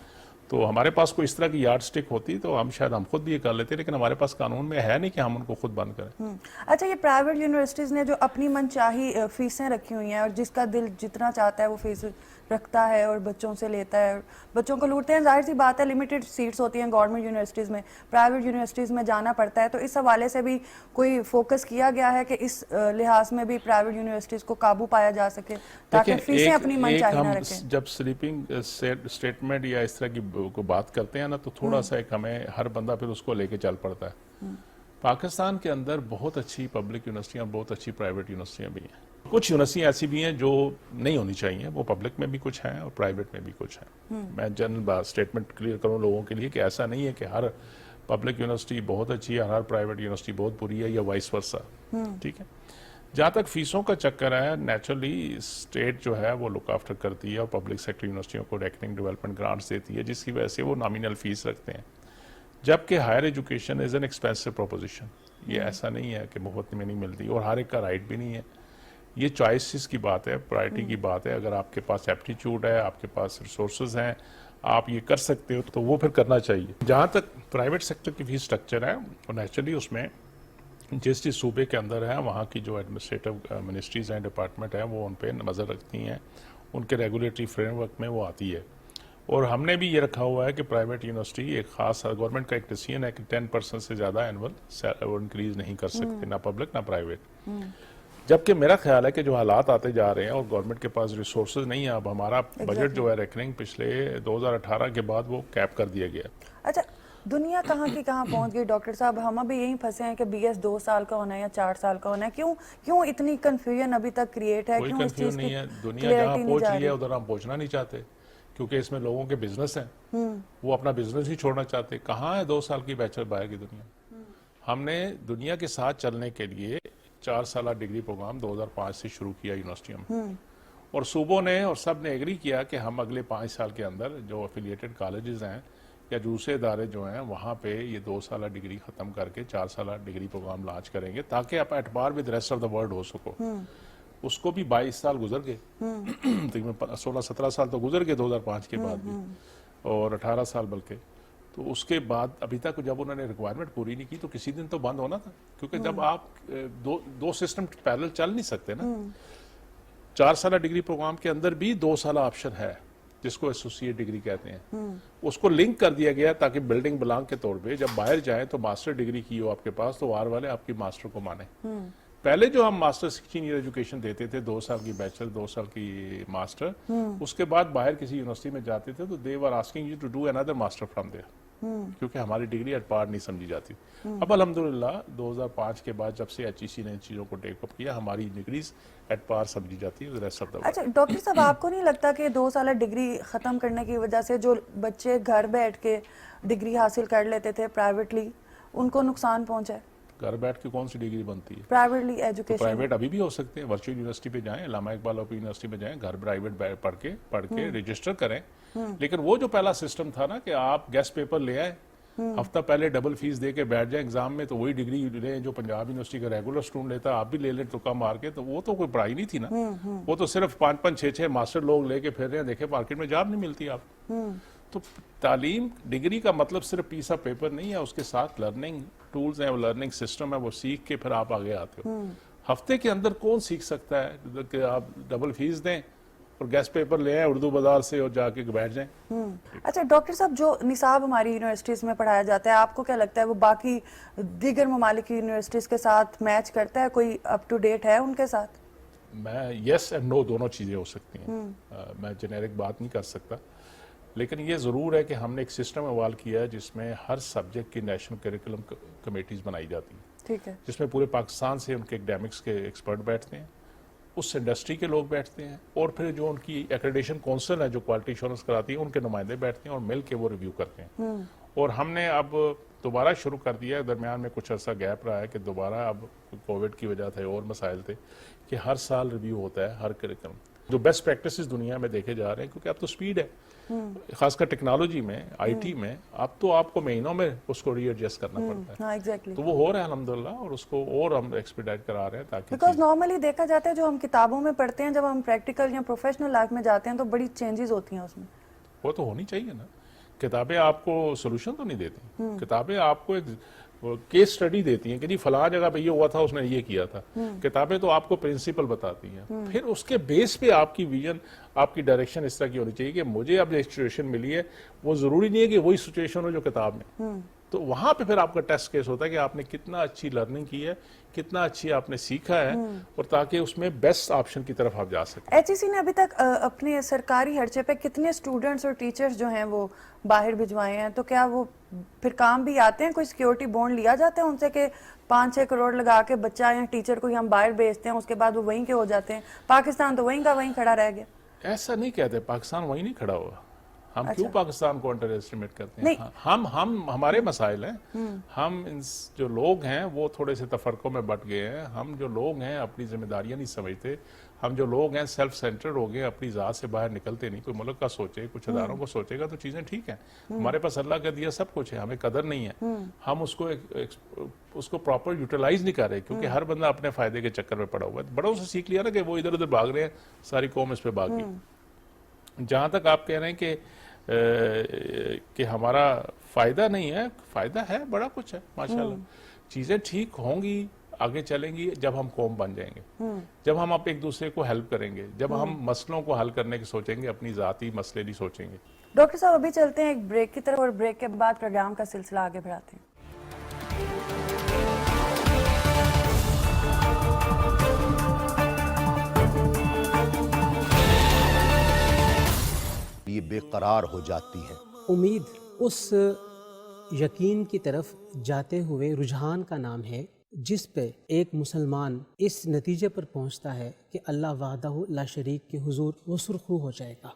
تو ہمارے پاس کوئی اس طرح کی یارڈ سٹک ہوتی تو ہم شاید ہم خود بھی یہ کر لیتے، لیکن ہمارے پاس قانون میں ہے نہیں کہ ہم ان کو خود بند کریں. اچھا، یہ پرائیویٹ یونیورسٹیز نے جو اپنی من چاہی فیسیں رکھی ہوئی ہیں اور جس کا دل جتنا چاہتا ہے وہ فیس رکھتا ہے اور بچوں سے لیتا ہے، بچوں کو لوٹتے ہیں، ظاہر سی بات ہے لمیٹڈ سیٹس ہوتی ہیں گورنمنٹ یونیورسٹیز میں، پرائیویٹ یونیورسٹیز میں جانا پڑتا ہے. تو اس حوالے سے بھی کوئی فوکس کیا گیا ہے کہ اس لحاظ میں بھی پرائیویٹ یونیورسٹیز کو قابو پایا جا سکے تاکہ فیسیں اپنی من چاہی نہ رکھیں؟ جب سلیپنگ اسٹیٹمنٹ یا اس طرح کی کو بات کرتے ہیں نا تو تھوڑا سا ایک ہمیں ہر بندہ پھر اس کو لے کے چل پڑتا ہے. پاکستان کے اندر بہت اچھی پبلک یونیورسٹیاں، بہت اچھی پرائیویٹ یونیورسٹیاں بھی ہیں. کچھ یونیورسٹیاں ایسی بھی ہیں جو نہیں ہونی چاہیے، وہ پبلک میں بھی کچھ ہیں اور پرائیویٹ میں بھی کچھ ہیں. میں جنرل بات اسٹیٹمنٹ کلیئر کروں لوگوں کے لیے کہ ایسا نہیں ہے کہ ہر پبلک یونیورسٹی بہت اچھی ہے، ہر پرائیویٹ یونیورسٹی بہت بری ہے، یا وائس ورسا. ٹھیک ہے. جہاں تک فیسوں کا چکر ہے، نیچرلی اسٹیٹ جو ہے وہ لک آفٹر کرتی ہے اور پبلک سیکٹر یونیورسٹیوں کو ریکننگ ڈیولپمنٹ گرانٹس دیتی ہے، جس کی وجہ سے وہ نامینل فیس رکھتے ہیں. جبکہ higher education is an expensive proposition. یہ ایسا نہیں ہے کہ مفت میں نہیں ملتی، اور ہر ایک کا رائٹ بھی نہیں ہے. یہ چوائسز کی بات ہے، پرائرٹی کی بات ہے. اگر آپ کے پاس ایپٹیچیوڈ ہے، آپ کے پاس ریسورسز ہیں، آپ یہ کر سکتے ہو تو وہ پھر کرنا چاہیے. جہاں تک پرائیویٹ سیکٹر کی فیس سٹرکچر ہے، نیچرلی اس میں جس جس صوبے کے اندر ہے وہاں کی جو ایڈمنسٹریٹو منسٹریز ہیں، ڈپارٹمنٹ ہیں، وہ ان پہ نظر رکھتی ہیں، ان کے ریگولیٹری فریم ورک میں وہ آتی ہے. اور ہم نے بھی یہ رکھا ہوا ہے کہ پرائیویٹ یونیورسٹی ایک خاص گورنمنٹ کا ایک ڈیسیژن ہے کہ 10% سے زیادہ اینول انکریز نہیں کر سکتے، نہ پبلک نہ پرائیویٹ. جبکہ میرا خیال ہے کہ جو حالات آتے جا رہے ہیں اور گورنمنٹ کے پاس ریسورسز نہیں ہیں، اب ہمارا بجٹ جو ہے ریکننگ پچھلے 2018 کے بعد وہ کیپ کر دیا گیا. اچھا، دنیا کہاں کی کہاں پہنچ گئی ڈاکٹر صاحب؟ ہم ابھی یہیں پھنسے ہیں کہ بی ایس 2 سال کا ہونا ہے یا 4 سال کا ہونا ہے. کیوں اتنی کنفیوژن ابھی تک کریٹ ہے؟ کوئی کنفیوژن نہیں ہے. دنیا جہاں پہنچ رہی ہے ادھر ہم پہنچنا نہیں چاہتے، کیونکہ اس میں لوگوں کے بزنس ہیں، وہ اپنا بزنس ہی چھوڑنا چاہتے. کہاں ہے 2 سال کی بیچلر باہر کی دنیا؟ ہم نے دنیا کے ساتھ چلنے کے لیے 4 سالہ ڈگری پروگرام 2005 سے شروع کیا یونیورسٹیوں میں، اور صوبوں نے اور سب نے ایگری کیا کہ ہم اگلے 5 سال کے اندر جو افیلیٹڈ کالجز ہیں یا دوسرے ادارے جو ہیں وہاں پہ یہ 2 سالہ ڈگری ختم کر کے 4 سالہ ڈگری پروگرام لانچ کریں گے تاکہ آپ at par with rest of the world ہو سکو. اس کو بھی 22 سال گزر گئے, تقریباً 16-17 سال تو گزر گئے 2005 کے بعد بھی, اور 18 سال بلکہ. تو اس کے بعد ابھی تک جب انہوں نے ریکوائرمنٹ پوری نہیں کی تو کسی دن تو بند ہونا تھا, کیونکہ جب آپ دو سسٹم پیرلل چل نہیں سکتے نا. 4 سالہ ڈگری پروگرام کے اندر بھی 2 سالہ آپشن ہے جس کو ایسوسیٹ ڈگری کہتے ہیں. اس کو لنک کر دیا گیا تاکہ بلڈنگ بلانگ کے طور پہ جب باہر جائیں تو ماسٹر ڈگری کی ہو آپ کے پاس تو والے آپ کی ماسٹر کو مانیں. پہلے جو ہم ماسٹر 16 ایئر ایجوکیشن دیتے تھے, 2 سال کی بیچلر 2 سال کی ماسٹر, اس کے بعد باہر کسی یونیورسٹی میں جاتے تھے تو they were asking you to do اندر ماسٹر فرام دیئر, کیونکہ ہماری ڈگری ایٹ پار نہیں سمجھی جاتی. اب الحمدللہ 2005 کے بعد جب سے HEC نے ان چیزوں کو ٹیک اپ کیا ہماری ڈگریز ایٹ پار سمجھی جاتی ہے ریسٹ آف دا ورلڈ. اچھا ڈاکٹر صاحب, آپ کو نہیں لگتا کہ 2 سالہ ڈگری ختم کرنے کی وجہ سے جو بچے گھر بیٹھ کے ڈگری حاصل کر لیتے تھے پرائیویٹلی ان کو نقصان پہنچا ہے؟ گھر بیٹھ کے کون سی ڈگری بنتی ہے؟ Privately education. پرائیویٹ ابھی بھی ہو سکتے ہیں, ورچوئل یونیورسٹی پہ جائیں, علامہ اقبال اوپن یونیورسٹی پہ جائیں, گھر پرائیویٹ پڑھ کے رجسٹر کریں. لیکن وہ جو پہلا سسٹم تھا نا کہ آپ گیسٹ پیپر لے آئے, ہفتہ پہلے ڈبل فیس دے کے بیٹھ جائیں ایگزام میں, تو وہی ڈگری لیں جو پنجاب یونیورسٹی کا ریگولر اسٹوڈنٹ لیتا, آپ بھی لے لیں تکا مار کے, تو وہ تو کوئی پڑھائی نہیں تھی نا. وہ تو صرف 5-6 ماسٹر لوگ لے کے پھر رہے ہیں, دیکھیں مارکیٹ میں جاب نہیں ملتی آپ. تو تعلیم ڈگری کا مطلب صرف پیس آف پیپر نہیں ہے, اس کے ساتھ لرننگ ٹولز ہیں, وہ لرننگ سسٹم ہے, وہ سیکھ کے پھر آپ آگے آتے ہو. ہفتے کے اندر کون سیکھ سکتا ہے کہ آپ ڈبل فیس دیں اور گیسٹ پیپر لے آئیں اردو بازار سے اور جا کے بیٹھ جائیں. اچھا ڈاکٹر صاحب, جو نصاب ہماری یونیورسٹیز میں پڑھایا جاتا ہے آپ کو کیا لگتا ہے وہ باقی دیگر ممالک کی یونیورسٹیز کے ساتھ میچ کرتا ہے, کوئی اپ ٹو ڈیٹ ہے ان کے ساتھ؟ میں یس اینڈ نو دونوں چیزیں ہو سکتی ہیں, میں جنیرک بات نہیں کر سکتا, لیکن یہ ضرور ہے کہ ہم نے ایک سسٹم ایوالو کیا ہے جس میں ہر سبجیکٹ کی نیشنل کریکولم کمیٹیز بنائی جاتی ہیں, ٹھیک ہے, جس میں پورے پاکستان سے ان کے اکیڈیمکس کے ایکسپرٹ بیٹھتے ہیں, اس انڈسٹری کے لوگ بیٹھتے ہیں, اور پھر جو ان کی ایکریڈیشن کونسل ہے جو کوالٹی ایشورنس کراتی ہے ان کے نمائندے بیٹھتے ہیں اور مل کے وہ ریویو کرتے ہیں. اور ہم نے اب دوبارہ شروع کر دیا ہے, درمیان میں کچھ عرصہ گیپ رہا ہے کہ دوبارہ اب کووڈ کی وجہ سے اور مسائل تھے کہ ہر سال ریویو ہوتا ہے ہر کریکولم. جو بیسٹ پریکٹسز دنیا میں دیکھے جا رہے ہیں, کیونکہ اب تو سپیڈ ہے, خاص کر ٹیکنالوجی میں, آئی ٹی میں, اب تو آپ کو مہینوں میں اس کو ری ایڈجسٹ کرنا پڑتا ہے. ہاں ایگزیکٹلی. تو وہ ہو رہا ہے الحمدللہ, اور اس کو اور ہم ایکسپیڈائٹ کرا رہے ہیں تاکہ بیکاز نارملی دیکھا جاتا ہے جو ہم کتابوں میں پڑھتے ہیں جب ہم پریکٹیکل یا پروفیشنل لائف میں جاتے ہیں تو بڑی چینجز ہوتی ہیں اس میں. وہ تو ہونی چاہیے نا. کتابیں آپ کو سولوشن تو نہیں دیتی, کتابیں آپ کو ایک کیس سٹڈی دیتی ہیں کہ جی فلاں جگہ پہ یہ ہوا تھا, اس نے یہ کیا تھا. کتابیں تو آپ کو پرنسپل بتاتی ہیں, پھر اس کے بیس پہ آپ کی ویژن, آپ کی ڈائریکشن اس طرح کی ہونی چاہیے کہ مجھے اب ایک سچویشن ملی ہے, وہ ضروری نہیں ہے کہ وہی سچویشن ہو جو کتاب میں. تو وہاں پہ پھر آپ کا ٹیسٹ کیس ہوتا ہے کہ آپ نے کتنا اچھی لرننگ کی ہے, کتنا اچھی آپ نے سیکھا ہے, اور تاکہ اس میں بیسٹ آپشن کی طرف آپ جا سکیں. HEC نے ابھی تک اپنے سرکاری خرچے پہ کتنے اسٹوڈنٹس اور ٹیچرز جو ہیں وہ باہر بھجوائے ہیں, تو کیا وہ پھر کام بھی آتے ہیں؟ کوئی سیکیورٹی بانڈ لیا جاتا ہے ان سے کہ 5-6 کروڑ لگا کے بچہ یا ٹیچر کو ہم باہر بھیجتے ہیں, اس کے بعد وہ وہیں کے ہو جاتے ہیں, پاکستان تو وہیں کا وہیں کھڑا رہ گیا؟ ایسا نہیں کہتے, پاکستان وہیں نہیں کھڑا ہوا. ہم کیوں پاکستان کو انڈر ایسٹیمیٹ کرتے ہیں؟ ہم ہمارے مسائل ہیں, ہم جو لوگ ہیں وہ تھوڑے سے تفرقوں میں بٹ گئے ہیں. ہم جو لوگ ہیں اپنی ذمہ داریاں نہیں سمجھتے, ہم جو لوگ ہیں سیلف سینٹرڈ ہو گئے, اپنی ذات سے باہر نکلتے نہیں. کوئی ملک کا سوچے, کچھ اداروں کو سوچے گا تو چیزیں ٹھیک ہیں. ہمارے پاس اللہ کا دیا سب کچھ ہے, ہمیں قدر نہیں ہے, ہم اس کو پراپر یوٹیلائز نہیں کر رہے, کیونکہ ہر بندہ اپنے فائدے کے چکر میں پڑا ہوا ہے. بڑوں سے سیکھ لیا نا کہ وہ ادھر ادھر بھاگ رہے ہیں, ساری قوم اس پہ بھاگ گئی. جہاں تک آپ کہہ رہے ہیں کہ ہمارا فائدہ نہیں ہے, فائدہ ہے, بڑا کچھ ہے ماشاءاللہ. چیزیں ٹھیک ہوں گی, آگے چلیں گی جب ہم قوم بن جائیں گے, جب ہم ایک دوسرے کو ہیلپ کریں گے, جب ہم مسئلوں کو حل کرنے کی سوچیں گے, اپنی ذاتی مسئلے نہیں سوچیں گے. ڈاکٹر صاحب ابھی چلتے ہیں ایک بریک کی طرف, اور بریک کے بعد پروگرام کا سلسلہ آگے بڑھاتے ہیں. یہ بے قرار ہو جاتی ہیں. امید اس یقین کی طرف جاتے ہوئے رجحان کا نام ہے جس پہ ایک مسلمان اس نتیجے پر پہنچتا ہے کہ اللہ وحدہ لا شریک کے حضور وہ سرخرو ہو جائے گا.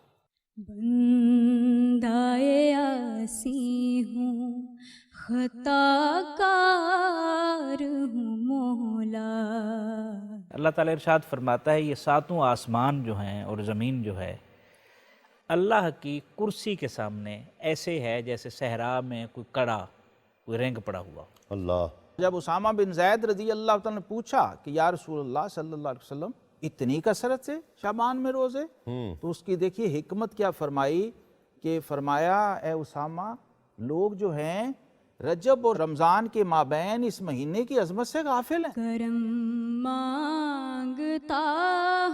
بندائے آسی ہوں, خطا کار ہوں مولا. اللہ تعالیٰ ارشاد فرماتا ہے یہ 7 آسمان جو ہیں اور زمین جو ہے اللہ کی کرسی کے سامنے ایسے ہے جیسے صحرا میں کوئی کڑا، کوئی رنگ پڑا ہوا. اللہ. جب اسامہ بن زید رضی اللہ تعالیٰ نے پوچھا کہ یا رسول اللہ صلی اللہ علیہ وسلم اتنی کثرت سے شعبان میں روزے، تو اس کی دیکھیے حکمت کیا فرمائی کہ فرمایا اے اسامہ لوگ جو ہیں رجب اور رمضان کے مابین اس مہینے کی عظمت سے غافل ہیں. کرم مانگتا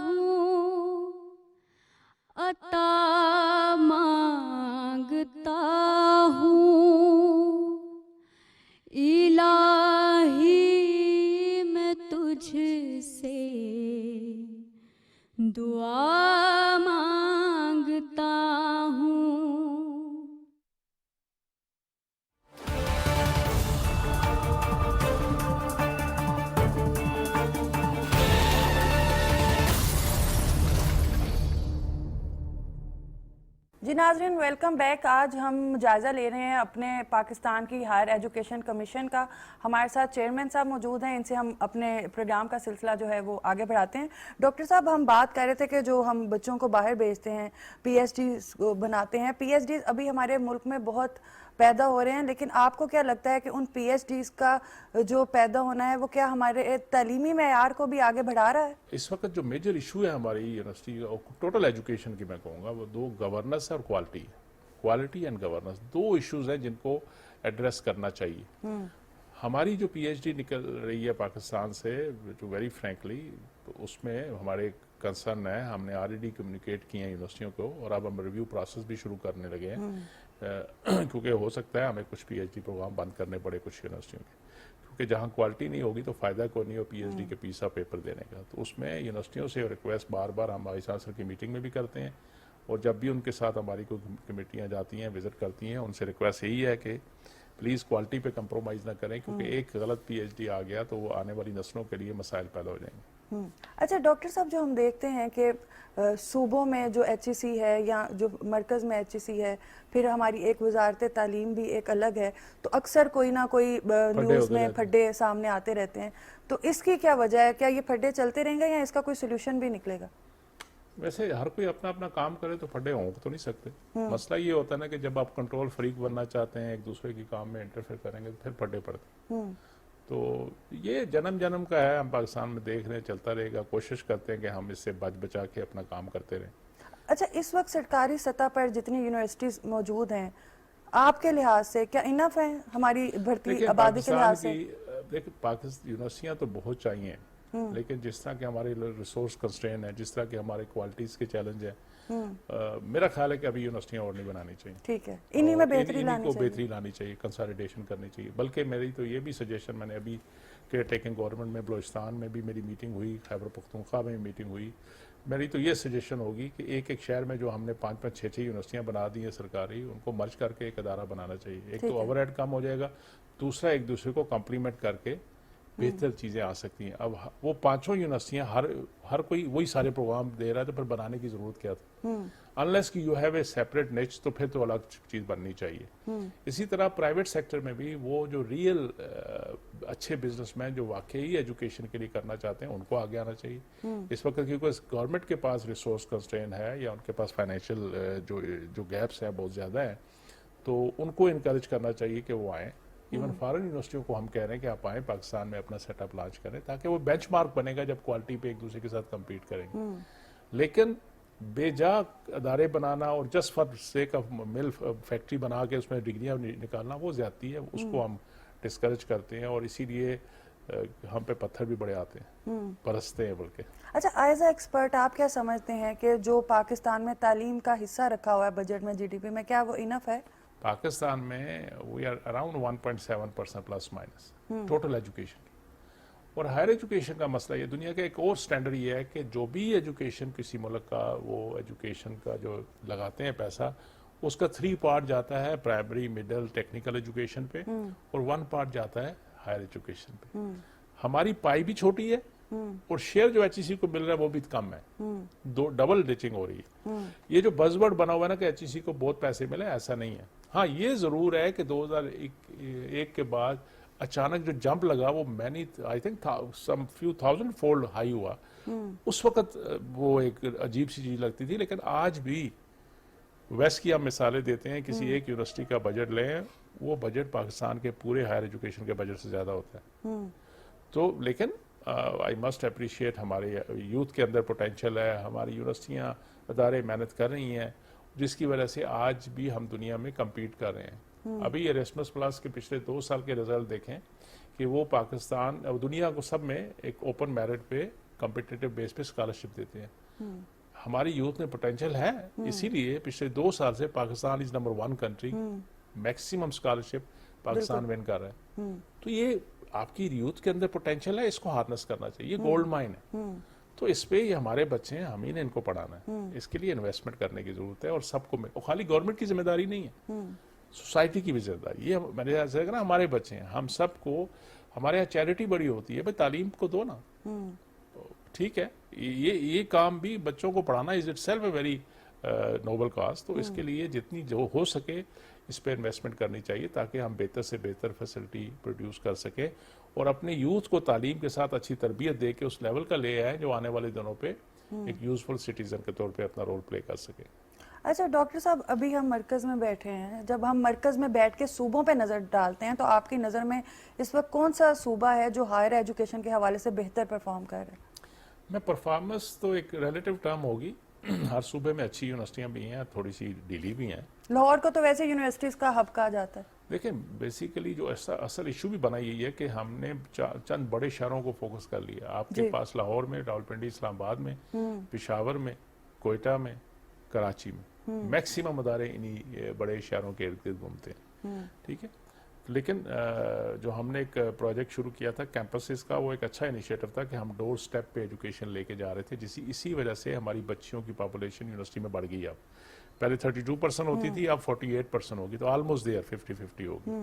ہوں عطا مانگتا ہوں الہی میں تجھ سے دعا مانگتا ہوں. جی ناظرین ویلکم بیک. آج ہم جائزہ لے رہے ہیں اپنے پاکستان کی ہائر ایجوکیشن کمیشن کا. ہمارے ساتھ چیئرمین صاحب موجود ہیں، ان سے ہم اپنے پروگرام کا سلسلہ جو ہے وہ آگے بڑھاتے ہیں. ڈاکٹر صاحب ہم بات کر رہے تھے کہ جو ہم بچوں کو باہر بھیجتے ہیں، پی ایچ ڈیز بناتے ہیں، پی ایچ ڈیز ابھی ہمارے ملک میں بہت پیدا ہو رہے ہیں، لیکن آپ کو کیا لگتا ہے کہ ان پی ایچ ڈیز کا جو پیدا ہونا ہے وہ کیا ہمارے تعلیمی معیار کو بھی آگے بڑھا رہا ہے؟ اس وقت جو میجر ایشو ہے ہماری یونیورسٹی اور ٹوٹل ایجوکیشن کی میں کہوں گا وہ دو گورننس اور کوالٹی ہے. کوالٹی اینڈ گورننس دو ایشوز ہیں جن کو ایڈریس کرنا چاہیے. ہماری جو پی ایچ ڈی نکل رہی ہے پاکستان سے جو ویری فرینکلی اس میں ہمارے کنسرن ہے، ہم نے آلریڈی کمیونیکیٹ کیے ہیں یونیورسٹیوں کو اور اب ہم ریویو پروسیس بھی شروع کرنے لگے ہیں کیونکہ ہو سکتا ہے ہمیں کچھ پی ایچ ڈی پروگرام بند کرنے پڑے کچھ یونیورسٹیوں کے، کیونکہ جہاں کوالٹی نہیں ہوگی تو فائدہ کوئی نہیں ہو پی ایچ ڈی کے پیس آف پیپر دینے کا. تو اس میں یونیورسٹیوں سے ریکویسٹ بار بار ہم وائس چانسلر کی میٹنگ میں بھی کرتے ہیں اور جب بھی ان کے ساتھ ہماری کوئی کمیٹیاں جاتی ہیں وزٹ کرتی ہیں ان سے ریکویسٹ یہی ہے کہ پلیز کوالٹی پہ کمپرومائز نہ کریں، کیونکہ ایک غلط پی ایچ ڈی آ گیا تو وہ آنے والی نسلوں کے لیے مسائل پیدا ہو جائیں گے. اچھا ڈاکٹر صاحب جو ہم دیکھتے ہیں کہ صوبوں میں جو ایچ ای سی ہے یا جو مرکز میں ایچ ای سی ہے، پھر ہماری ایک وزارت تعلیم بھی ایک الگ ہے، تو اکثر کوئی نہ کوئی نیوز میں پھڈے سامنے آتے رہتے ہیں. تو اس کی کیا وجہ ہے؟ کیا یہ پھڈے چلتے رہیں گے یا اس کا کوئی سولوشن بھی نکلے گا؟ ویسے ہر کوئی اپنا اپنا کام کرے تو پھڈے ہونک تو نہیں سکتے. مسئلہ یہ ہوتا ہے نا کہ جب آپ کنٹرول فریک بننا چاہتے ہیں، ایک دوسرے کے کام میں انٹرفیئر کریں گے تو پھر پھڈے پڑتے ہیں. تو یہ جنم کا ہے، ہم پاکستان میں دیکھ رہے ہیں، چلتا رہے گا. کوشش کرتے ہیں کہ ہم اس سے بچا کے اپنا کام کرتے رہیں. اچھا اس وقت سرکاری سطح پر جتنی یونیورسٹیز موجود ہیں آپ کے لحاظ سے کیا انف ہیں ہماری بڑھتی آبادی کے لحاظ سے؟ دیکھیں پاکستان یونیورسٹیاں تو بہت چاہیے، لیکن جس طرح کہ ہمارے ریسورس کنسٹرین ہے، جس طرح کہ ہمارے کوالٹیز کے چیلنج ہیں، میرا خیال ہے کہ ابھی یونیورسٹیاں اور نہیں بنانی چاہیے. ٹھیک ہے، انہی میں بہتری لانی چاہیے، کنسالیڈیشن کرنی چاہیے. بلکہ میری تو یہ بھی سجیشن، میں نے ابھی کیئر ٹیکنگ گورنمنٹ میں بلوچستان میں بھی میری میٹنگ ہوئی، خیبر پختونخوا میں میٹنگ ہوئی، میری تو یہ سجیشن ہوگی کہ ایک شہر میں جو ہم نے 5-5 6 یونیورسٹیاں بنا دی ہیں سرکاری، ان کو مرج کر کے ایک ادارہ بنانا چاہیے. ایک تو اوور ہیڈ کم ہو جائے گا، دوسرا ایک دوسرے کو کمپلیمنٹ کر کے بہتر چیزیں آ سکتی ہیں. اب وہ 5 یونیورسٹیاں ہر کوئی وہی سارے پروگرام دے رہا ہے تو پھر بنانے کی ضرورت کیا تھا؟ انلیس کہ یو ہیو اے سیپریٹ نچ تو پھر تو الگ چیز بننی چاہیے. اسی طرح پرائیویٹ سیکٹر میں بھی وہ جو ریئل اچھے بزنس مین جو واقعی ایجوکیشن کے لیے کرنا چاہتے ہیں ان کو آگے آنا چاہیے. اس وقت کیونکہ گورنمنٹ کے پاس ریسورس کنسٹرین ہے یا ان کے پاس فائنینشیل جو گیپس ہیں بہت زیادہ ہیں، تو ان کو انکریج کرنا چاہیے کہ وہ آئیں. ایون فارن یونیورسٹیوں کو ہم کہہ رہے ہیں کہ آپ آئیں پاکستان میں اپنا سیٹ اپ لانچ کریں تاکہ وہ بینچ مارک بنے گا جب کوالٹی پہ ایک دوسرے کے ساتھ کمپیٹ کریں گے. لیکن بے جا ادارے بنانا اور جسٹ فار سیک آف مل فیکٹری بنا کے اس میں ڈگریاں نکالنا وہ زیادتی ہے، اس کو ہم ڈسکریج کرتے ہیں اور اسی لیے ہم پہ پتھر بھی بڑے آتے ہیں، برستے ہیں بلکہ. اچھا ایز اے ایکسپرٹ آپ کیا سمجھتے ہیں کہ جو پاکستان میں تعلیم کا حصہ رکھا ہوا ہے بجٹ میں جی ڈی پی میں، کیا وہ انف ہے؟ پاکستان میں we are around 1.7% plus minus total education. اور ہائر ایجوکیشن کا مسئلہ یہ دنیا کا ایک اور سٹینڈرڈ یہ ہے کہ جو بھی ایجوکیشن کسی ملک کا وہ ایجوکیشن کا جو لگاتے ہیں پیسہ، اس کا 3 پارٹ جاتا ہے پرائمری، مڈل، ٹیکنیکل ایجوکیشن پہ اور 1 پارٹ جاتا ہے ہائر ایجوکیشن پہ. ہماری پائی بھی چھوٹی ہے اور شیئر جو ایچ ای سی کو مل رہا ہے وہ بھی کم ہے، ڈبل ڈچنگ ہو رہی ہے. یہ جو بز ورڈ بنا ہوا ہے نا کہ ایچ ای سی کو بہت پیسے ملے، ایسا نہیں ہے. ہاں یہ ضرور ہے کہ 2001 کے بعد اچانک جو جمپ لگا وہ many I think some few thousand fold high ہوا. اس وقت وہ ایک عجیب سی چیز لگتی تھی، لیکن آج بھی ویسٹ کی آپ مثالیں دیتے ہیں, کسی ایک یونیورسٹی کا بجٹ لیں, وہ بجٹ پاکستان کے پورے ہائر ایجوکیشن کے بجٹ سے زیادہ ہوتا ہے. تو لیکن آئی مسٹ اپریشیٹ ہمارے یوتھ کے اندر پوٹینشیل ہے, ہماری یونیورسٹیاں ادارے محنت کر رہی ہیں, جس کی وجہ سے آج بھی ہم دنیا میں کمپیٹ کر رہے ہیں. ابھی ایراسمس پلس کے پچھلے 2 سال کے رزلٹ دیکھیں کہ وہ پاکستان اور دنیا کو سب میں ایک اوپن میرٹ پہ کمپیٹیٹیو بیس پہ اسکالرشپ دیتے ہیں. ہماری یوتھ میں پوٹینشیل ہے, اسی لیے پچھلے 2 سال سے Pakistan is number 1 country, maximum scholarship Pakistan one کر رہا ہے. تو یہ آپ کی یوتھ کے اندر پوٹینشیل ہے, اس کو ہارنس کرنا چاہیے, یہ گولڈ مائن ہے. تو اس پہ یہ ہمارے بچے ہیں, ہم ہی نے ان کو پڑھانا ہے, اس کے لیے انویسٹمنٹ کرنے کی ضرورت ہے. اور سب کو خالی گورنمنٹ کی ذمہ داری نہیں ہے, سوسائٹی کی بھی ذمہ داری. یہ میں نے کہا نا ہمارے بچے ہیں, ہم سب کو, ہمارے یہاں چیریٹی بڑی ہوتی ہے, بھائی تعلیم کو دو نا. ٹھیک ہے, یہ کام بھی بچوں کو پڑھانا is it self a very noble cause. تو اس کے لیے جتنی جو ہو سکے اس پہ انویسٹمنٹ کرنی چاہیے, تاکہ ہم بہتر سے بہتر فیسلٹی پروڈیوس کر سکیں اور اپنے یوتھ کو تعلیم کے ساتھ اچھی تربیت دے کے اس لیول کا لے آئے جو آنے والے دنوں پہ ایک یوزفل سٹیزن کے طور پہ اپنا رول پلے کر سکے. اچھا ڈاکٹر صاحب, ابھی ہم مرکز میں بیٹھے ہیں, جب ہم مرکز میں بیٹھ کے صوبوں پہ نظر ڈالتے ہیں تو آپ کی نظر میں اس وقت کون سا صوبہ ہے جو ہائر ایجوکیشن کے حوالے سے بہتر پرفارم کر رہا ہے؟ میں پرفارمنس تو ایک ریلیٹیو ٹرم ہوگی, ہر صوبے میں اچھی یونیورسٹیاں بھی ہیں, تھوڑی سی ڈھیلی بھی ہیں. لاہور کو تو ویسے یونیورسٹیز کا ہب کہا جاتا ہے. دیکھیں بیسیکلی جو اصل ایشو بھی بنا یہی ہے کہ ہم نے چند بڑے شہروں کو فوکس کر لیا. آپ کے پاس لاہور میں, راولپنڈی, اسلام آباد میں, پشاور میں, کوئٹہ میں, کراچی میں میکسیمم ادارے انہی بڑے شہروں کے ارد گرد گھومتے ہیں. ٹھیک ہے, لیکن جو ہم نے ایک پروجیکٹ شروع کیا تھا کیمپسز کا, وہ ایک اچھا انیشیٹو تھا کہ ہم ڈور سٹیپ پہ ایجوکیشن لے کے جا رہے تھے, اسی وجہ سے ہماری بچیوں کی پاپولیشن یونیورسٹی میں بڑھ گئی. اب پہلے 32% ہوتی تھی, اب 48% ہوگی, تو آلموسٹ دیئر 50-50 ہوگی.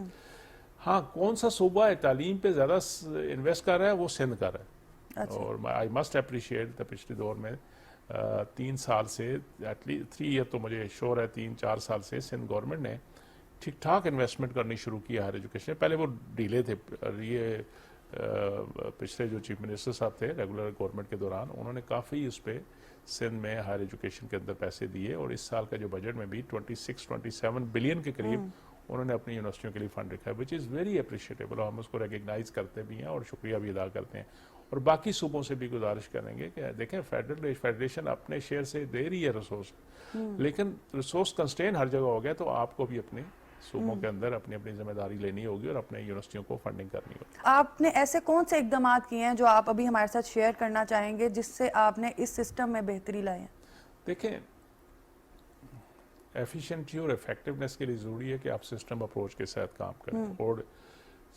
ہاں, کون سا صوبہ ہے تعلیم پہ زیادہ انویسٹ کر رہا ہے, وہ سندھ کر رہا ہے. اور آئی مسٹ اپریشیٹ پچھلے دور میں 3 سال سے, ایٹ لیسٹ 3 ایئر تو مجھے شور ہے, 3-4 سال سے سندھ گورنمنٹ نے ٹھیک ٹھاک انویسٹمنٹ کرنی شروع کی ہائر ایجوکیشن. پہلے وہ ڈیلے تھے. یہ پچھلے جو چیف منسٹر صاحب تھے ریگولر گورنمنٹ کے دوران, انہوں نے کافی اس پہ سندھ میں ہائر ایجوکیشن کے اندر پیسے دیے, اور اس سال کا جو بجٹ میں بھی 26-27 بلین کے قریب انہوں نے اپنی یونیورسٹیوں کے لیے فنڈ رکھا ہے, وچ از ویری اپریشیٹیبل. اور ہم اس کو ریکگنائز کرتے بھی ہیں اور شکریہ بھی ادا کرتے ہیں. اور باقی صوبوں سے بھی گزارش کریں گے کہ دیکھیں فیڈریشن اپنے شیئر سے دے رہی ہے ریسورس, لیکن ریسورس کنسٹرین ہر جگہ ہو گیا, تو آپ کو بھی اپنے صوبوں کے اندر اپنی ذمہ داری لینی ہوگی اور اپنے یونیورسٹیوں کو فنڈنگ کرنی ہوگی. آپ نے ایسے کون سے اقدامات کیے ہیں جو آپ ابھی ہمارے ساتھ شیئر کرنا چاہیں گے جس سے آپ نے اس سسٹم میں بہتری لائی ہے؟ دیکھیں, ایفیشینٹی اور ایفیکٹونیس کے لیے ضروری ہے کہ آپ سسٹم اپروچ کے ساتھ کام کریں, اور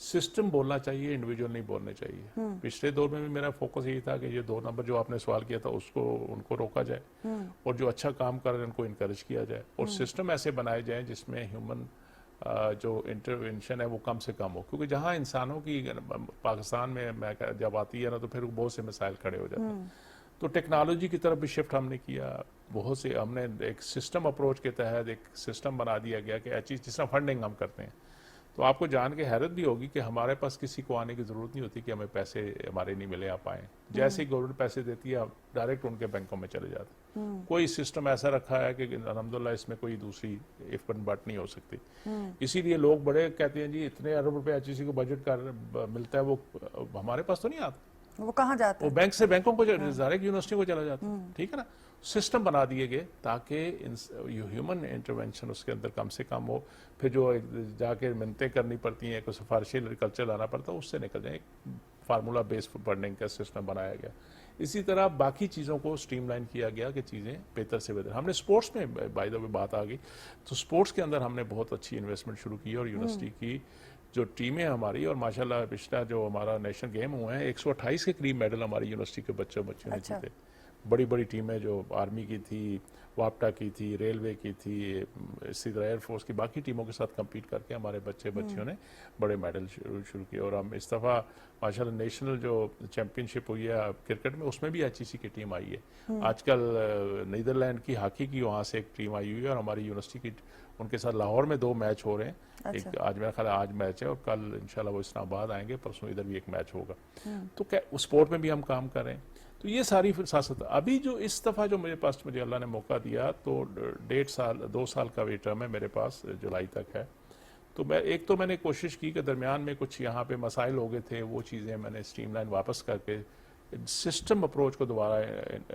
سسٹم بولنا چاہیے, انڈیویجول نہیں بولنے چاہیے. پچھلے دور میں بھی میرا فوکس یہی تھا کہ یہ 2 نمبر جو آپ نے سوال کیا تھا ان کو روکا جائے, اور جو اچھا کام کر رہے ہیں ان کو انکریج کیا جائے, اور سسٹم ایسے بنائے جائیں جس میں ہیومن جو انٹرونشن ہے وہ کم سے کم ہو. کیونکہ جہاں انسانوں کی پاکستان میں جب آتی ہے نا, تو پھر بہت سے مسائل کھڑے ہو جاتے ہیں. تو ٹیکنالوجی کی طرف بھی شفٹ ہم نے کیا, بہت سے ہم نے ایک سسٹم اپروچ کے تحت ایک سسٹم بنا دیا گیا کہ چیز جس طرح فنڈنگ ہم کرتے ہیں, تو آپ کو جان کے حیرت بھی ہوگی کہ ہمارے پاس کسی کو آنے کی ضرورت نہیں ہوتی کہ ہمیں پیسے ہمارے نہیں ملے, آپ آئیں. جیسے ہی گورنمنٹ پیسے دیتی ہے آپ ڈائریکٹ ان کے بینکوں میں چلے جاتے. کوئی سسٹم ایسا رکھا ہے کہ الحمدللہ اس میں کوئی دوسری اف بٹ نہیں ہو سکتی. اسی لیے لوگ بڑے کہتے ہیں جی اتنے ارب روپے ایچ ای سی کو بجٹ ملتا ہے, وہ ہمارے پاس تو نہیں آتا, وہ کہاں جاتا ہے, وہ بینک سے بینکوں کو ڈائریکٹ یونیورسٹی کو چلا جاتا ہے. ٹھیک ہے نا, سسٹم بنا دیے گئے تاکہ ہیومن انٹرونشن اس کے اندر کم سے کم ہو. پھر جو جا کے منتیں کرنی پڑتی ہیں, کوئی سفارشی ایگریکلچر لانا پڑتا ہے, اس سے نکل جائیں. ایک فارمولا بیس فنڈنگ کا سسٹم بنایا گیا. اسی طرح باقی چیزوں کو سٹریم لائن کیا گیا کہ چیزیں بہتر سے بہتر. ہم نے سپورٹس میں بائی دا وے بات آ گئی, تو سپورٹس کے اندر ہم نے بہت اچھی انویسٹمنٹ شروع کی, اور یونیورسٹی کی جو ٹیمیں ہماری, اور ماشاءاللہ پچھلا جو ہمارا نیشنل گیم ہوئے ہیں 128 کے قریب میڈل ہماری یونیورسٹی کے بچوں نے جیتے. بڑی بڑی ٹیمیں جو آرمی کی تھی, واپٹا کی تھی, ریلوے کی تھی, اسی طرح ایئر فورس کی باقی ٹیموں کے ساتھ کمپیٹ کر کے ہمارے بچیوں نے بڑے میڈل شروع کیے. اور ہم اس دفعہ ماشاءاللہ نیشنل جو چیمپئن شپ ہوئی ہے کرکٹ میں, اس میں بھی ایچ ای سی کی ٹیم آئی ہے. آج کل نیدرلینڈ کی ہاکی کی وہاں سے ایک ٹیم آئی ہوئی ہے, اور ہماری یونیورسٹی کی ان کے ساتھ لاہور میں 2 میچ ہو رہے ہیں. ایک آج میرا خیال ہے آج میچ ہے اور کل انشاءاللہ وہ اسلام آباد آئیں گے, پرسوں ادھر بھی ایک میچ ہوگا. تو اس سپورٹ میں بھی ہم کام کر رہے ہیں. تو یہ ساری سیاست ابھی جو اس دفعہ جو مجھے اللہ نے موقع دیا تو 2 سال کا ویٹ ٹرم ہے میرے پاس, جولائی تک ہے. تو میں نے کوشش کی کہ درمیان میں کچھ یہاں پہ مسائل ہو گئے تھے, وہ چیزیں میں نے اسٹریم لائن واپس کر کے سسٹم اپروچ کو دوبارہ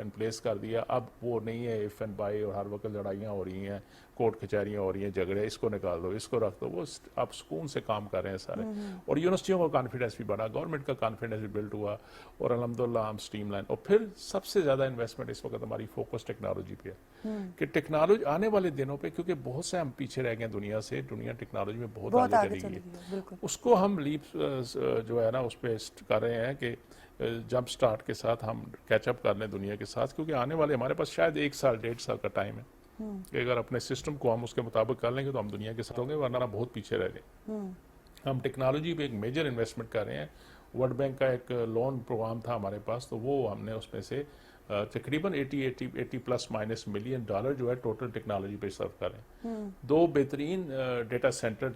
ان پلیس کر دیا. اب وہ نہیں ہے ایف اینڈ بائی اور ہر وقت لڑائیاں ہو رہی ہیں, کورٹ کچہریاں ہو رہی ہیں, جھگڑے, اس کو نکال دو, اس کو رکھ دو. وہ آپ سکون سے کام کر رہے ہیں سارے. اور یونیورسٹیوں کا کانفیڈنس بھی بڑھا, گورنمنٹ کا کانفیڈنس بھی بلڈ ہوا, اور الحمدللہ ہم اسٹریم لائن. اور پھر سب سے زیادہ انویسٹمنٹ اس وقت ہماری فوکس ٹیکنالوجی پہ ہے کہ ٹیکنالوجی آنے والے دنوں پہ, کیونکہ بہت سے ہم پیچھے رہ گئے دنیا سے, دنیا ٹیکنالوجی میں بہت آگے چلی گئی ہے. اس کو ہم لیپ جو ہے نا اس پہ کر رہے ہیں کہ جمپ سٹارٹ کے ساتھ ہم کیچ اپ کر لیں دنیا کے ساتھ, کیونکہ آنے والے ہمارے پاس شاید 1 سال 1.5 سال کا ٹائم ہے کہ اگر اپنے سسٹم کو ہم اس کے مطابق کر لیں گے تو ہم دنیا کے ساتھ ہوں گے, ورنہ بہت پیچھے رہ گئے. ہم ٹیکنالوجی پہ ایک میجر انویسٹمنٹ کر رہے ہیں. ورلڈ بینک کا ایک لون پروگرام تھا ہمارے پاس, تو وہ ہم نے اس میں سے تقریباً 80 پلس مائنس ملین ڈالر جو ہے ٹوٹل ٹیکنالوجی پہ صرف کر رہے ہیں. 2 بہترین data centre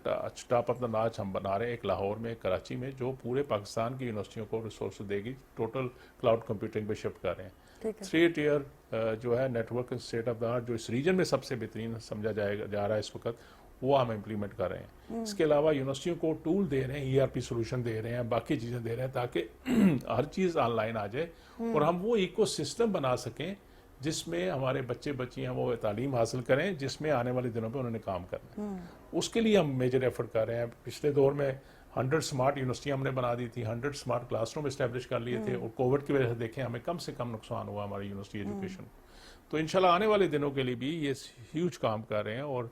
top of the ناچ ہم بنا رہے ہیں, ایک لاہور میں, ایک کراچی میں, جو پورے پاکستان کی یونیورسٹیوں کو ریسورس دے گی. ٹوٹل کلاؤڈ کمپیوٹنگ پہ شفٹ کر رہے ہیں. 3 ٹیئر جو ہے network state of the art, جو اس ریجن میں سب سے بہترین سمجھا جا رہا ہے اس وقت, وہ ہم امپلیمنٹ کر رہے ہیں. اس کے علاوہ یونیورسٹیوں کو ٹول دے رہے ہیں, ERP سولوشن دے رہے ہیں, باقی چیزیں دے رہے ہیں تاکہ ہر چیز آن لائن آ جائے اور ہم وہ ایکو سسٹم بنا سکیں جس میں ہمارے بچے بچیاں وہ تعلیم حاصل کریں جس میں آنے والے دنوں پہ انہوں نے کام کرنا ہے. اس کے لیے ہم میجر ایفرٹ کر رہے ہیں. پچھلے دور میں 100 سمارٹ یونیورسٹیاں ہم نے بنا دی تھی, 100 سمارٹ کلاس روم اسٹیبلش کر لیے تھے, اور کووڈ کی وجہ سے دیکھیں ہمیں کم سے کم نقصان ہوا ہماری یونیورسٹی ایجوکیشن. تو انشاءاللہ آنے والے دنوں کے لیے بھی یہ ہیوج کام کر رہے ہیں. اور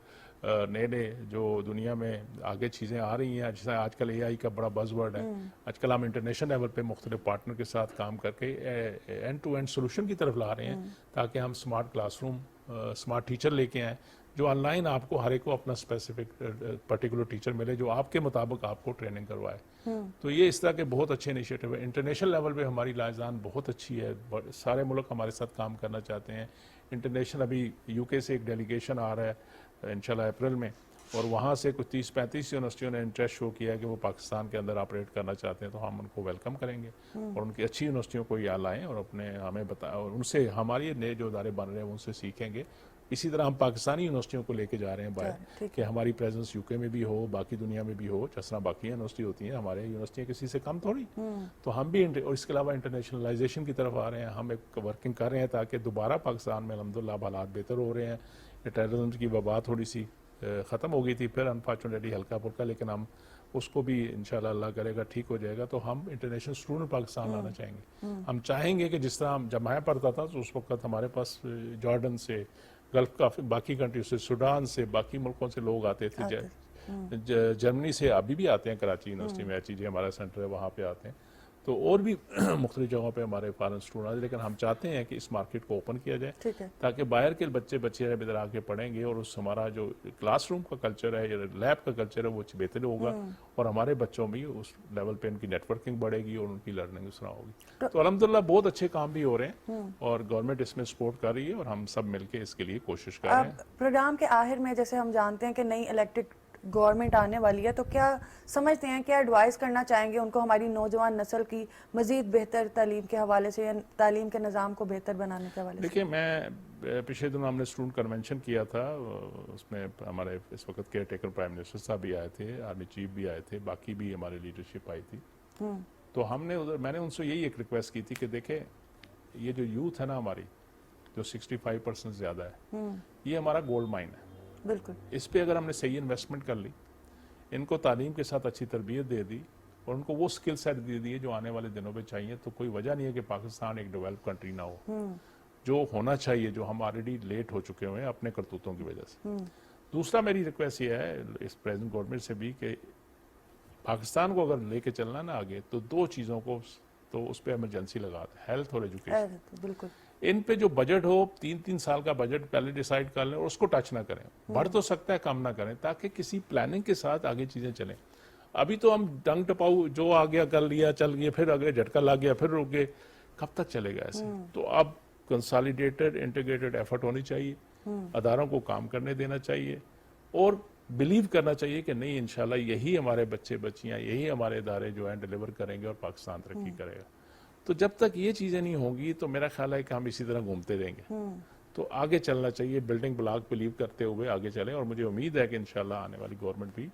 نئے جو دنیا میں آگے چیزیں آ رہی ہیں, جیسے آج کل AI کا بڑا بز ورڈ ہے, آج کل ہم انٹرنیشنل لیول پہ مختلف پارٹنر کے ساتھ کام کر کے اینڈ ٹو اینڈ سولوشن کی طرف لا رہے ہیں تاکہ ہم smart class room, smart teacher لے کے آئیں, جو آن لائن آپ کو ہر ایک کو اپنا اسپیسیفک پرٹیکولر ٹیچر ملے جو آپ کے مطابق آپ کو ٹریننگ کروائے. تو یہ اس طرح کے بہت اچھے انیشیٹو ہے. انٹرنیشنل لیول پہ ہماری لائزان بہت اچھی ہے, سارے ملک ہمارے ساتھ کام کرنا چاہتے ہیں. انٹرنیشنل ابھی UK سے ایک ڈیلیگیشن آ رہا ہے انشاءاللہ اپریل میں, اور وہاں سے کچھ 30-35 یونیورسٹیوں نے انٹرسٹ شو کیا ہے کہ وہ پاکستان کے اندر آپریٹ کرنا چاہتے ہیں. تو ہم ان کو ویلکم کریں گے اور ان کی اچھی یونیورسٹیوں کو یہ لائیں اور ہمیں بتائیں, اور ان سے ہماری نئے جو ادارے بن رہے ہیں ان سے سیکھیں گے. اسی طرح ہم پاکستانی یونیورسٹیوں کو لے کے جا رہے ہیں باہر کہ ہماری پریزنس UK میں بھی ہو, باقی دنیا میں بھی ہو, جس طرح باقی یونیورسٹی ہوتی ہیں. ہمارے یونیورسٹیاں کسی سے کم تھوڑی. تو ہم بھی اور اس کے علاوہ انٹرنیشنلائزیشن کی طرف آ رہے ہیں. ہم ایک ورکنگ کر رہے ہیں تاکہ دوبارہ پاکستان میں الحمدللہ حالات بہتر ہو رہے ہیں. ٹیررزم کی وبا تھوڑی سی ختم ہو گئی تھی, پھر انفارچونیٹلی ہلکا پھلکا, لیکن ہم اس کو بھی انشاءاللہ اللہ کرے گا ٹھیک ہو جائے گا. تو ہم انٹرنیشنل اسٹوڈنٹ پاکستان لانا چاہیں گے. ہم چاہیں گے کہ جس طرح جب میں پڑھتا تھا تو اس وقت ہمارے پاس جارڈن سے, گلف کا باقی کنٹریوں سے, سوڈان سے, باقی ملکوں سے لوگ آتے تھے, جرمنی سے ابھی بھی آتے ہیں. کراچی یونیورسٹی میں HEG ہمارا سینٹر ہے, وہاں پہ آتے ہیں. تو اور بھی مختلف جگہوں پہ ہمارے فارن اسٹوڈنٹ آتے ہیں. لیکن ہم چاہتے ہیں کہ اس مارکیٹ کو اوپن کیا جائے تاکہ باہر کے بچے ادھر آ کے پڑھیں گے, اور اس ہمارا جو کلاس روم کا کلچر ہے یا لیب کا کلچر ہے وہ بہتر ہوگا, اور ہمارے بچوں بھی اس لیول پہ ان کی نیٹ ورکنگ بڑھے گی اور ان کی لرننگ اس طرح ہوگی. تو الحمدللہ بہت اچھے کام بھی ہو رہے ہیں اور گورنمنٹ اس میں سپورٹ کر رہی ہے, اور ہم سب مل کے اس کے لیے کوشش کر رہے ہیں. پروگرام کے آخر میں جیسے ہم جانتے ہیں کہ نئی الیکٹڈ گورنمنٹ آنے والی ہے, تو کیا سمجھتے ہیں, کیا ایڈوائز کرنا چاہیں گے ان کو ہماری نوجوان نسل کی مزید بہتر تعلیم کے حوالے سے یا تعلیم کے نظام کو بہتر بنانے کے حوالے سے؟ دیکھیں, میں پچھلے دنوں ہم نے اسٹوڈنٹ کنونشن کیا تھا, اس میں ہمارے اس وقت کیئر ٹیکر پرائم منسٹر صاحب بھی آئے تھے, آرمی چیف بھی آئے تھے, باقی بھی ہماری لیڈرشپ آئی تھی. تو میں نے ان سے یہی ایک ریکویسٹ کی تھی کہ دیکھیں یہ جو یوتھ ہے نا ہماری, جو 65% زیادہ ہے, یہ ہمارا گولڈ مائن ہے. بالکل. اس پہ اگر ہم نے صحیح انویسٹمنٹ کر لی, ان کو تعلیم کے ساتھ اچھی تربیت دے دی اور ان کو وہ سکل سیٹ دے دیے جو آنے والے دنوں پہ چاہیے, تو کوئی وجہ نہیں ہے کہ پاکستان ایک ڈیولپ کنٹری نہ ہو. جو ہونا چاہیے, جو ہم آلریڈی لیٹ ہو چکے ہوئے ہیں اپنے کرتوتوں کی وجہ سے. دوسرا میری ریکویسٹ یہ ہے اس پریزنٹ گورنمنٹ سے بھی کہ پاکستان کو اگر لے کے چلنا نا آگے, تو 2 چیزوں کو تو اس پہ ایمرجنسی لگا دیں, ہیلتھ اور ایجوکیشن. بالکل. ان پہ جو بجٹ ہو 3 سال کا بجٹ پہلے ڈیسائیڈ کر لیں اور اس کو ٹچ نہ کریں. بڑھ تو سکتا ہے, کم نہ کریں, تاکہ کسی پلاننگ کے ساتھ آگے چیزیں چلیں. ابھی تو ہم ڈنگ ٹپاؤ جو آ گیا کر لیا, چل گیا, پھر اگلے جھٹکا لگ گیا, پھر رک گئے, کب تک چلے گا ایسے؟ تو اب کنسالیڈیٹڈ انٹیگریٹڈ ایفرٹ ہونی چاہیے, اداروں کو کام کرنے دینا چاہیے, اور بلیو کرنا چاہیے کہ نہیں انشاءاللہ یہی ہمارے بچے بچیاں یہی ہمارے ادارے جو ہیں ڈیلیور کریں گے اور پاکستان ترقی کرے گا. تو جب تک یہ چیزیں نہیں ہوں گی تو میرا خیال ہے کہ ہم اسی طرح گھومتے رہیں گے. تو آگے چلنا چاہیے, بلڈنگ بلاک بلیو کرتے ہوئے آگے چلیں, اور مجھے امید ہے کہ انشاءاللہ آنے والی گورنمنٹ بھی,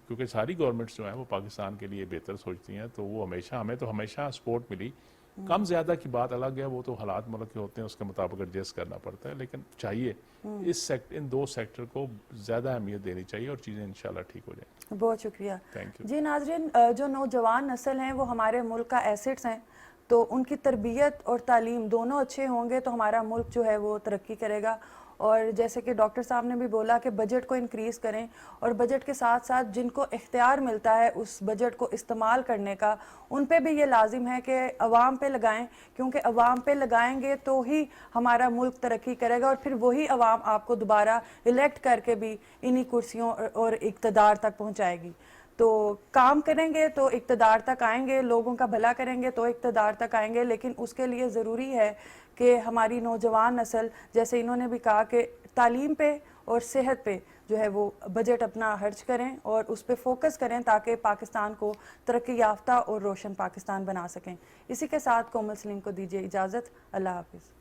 کیونکہ ساری گورنمنٹس جو ہیں وہ پاکستان کے لیے بہتر سوچتی ہیں, تو وہ ہمیشہ ہمیں تو ہمیشہ سپورٹ ملی. کم زیادہ کی بات الگ ہے, وہ تو حالات ملک کے ہوتے ہیں, اس کے مطابق ایڈجسٹ کرنا پڑتا ہے, لیکن چاہیے ان دو سیکٹر کو زیادہ اہمیت دینی چاہیے اور چیزیں انشاءاللہ ٹھیک ہو جائیں. بہت شکریہ. Thank you. جی ناظرین, جو نوجوان نسل ہیں وہ ہمارے ملک کا ایسٹس ہیں, تو ان کی تربیت اور تعلیم دونوں اچھے ہوں گے تو ہمارا ملک جو ہے وہ ترقی کرے گا. اور جیسے کہ ڈاکٹر صاحب نے بھی بولا کہ بجٹ کو انکریز کریں, اور بجٹ کے ساتھ ساتھ جن کو اختیار ملتا ہے اس بجٹ کو استعمال کرنے کا, ان پہ بھی یہ لازم ہے کہ عوام پہ لگائیں, کیونکہ عوام پہ لگائیں گے تو ہی ہمارا ملک ترقی کرے گا, اور پھر وہی عوام آپ کو دوبارہ الیکٹ کر کے بھی انہی کرسیوں اور اقتدار تک پہنچائے گی. تو کام کریں گے تو اقتدار تک آئیں گے, لوگوں کا بھلا کریں گے تو اقتدار تک آئیں گے, لیکن اس کے لیے ضروری ہے کہ ہماری نوجوان نسل, جیسے انہوں نے بھی کہا, کہ تعلیم پہ اور صحت پہ جو ہے وہ بجٹ اپنا خرچ کریں اور اس پہ فوکس کریں تاکہ پاکستان کو ترقی یافتہ اور روشن پاکستان بنا سکیں. اسی کے ساتھ کومل سلیم کو دیجیے اجازت. اللہ حافظ.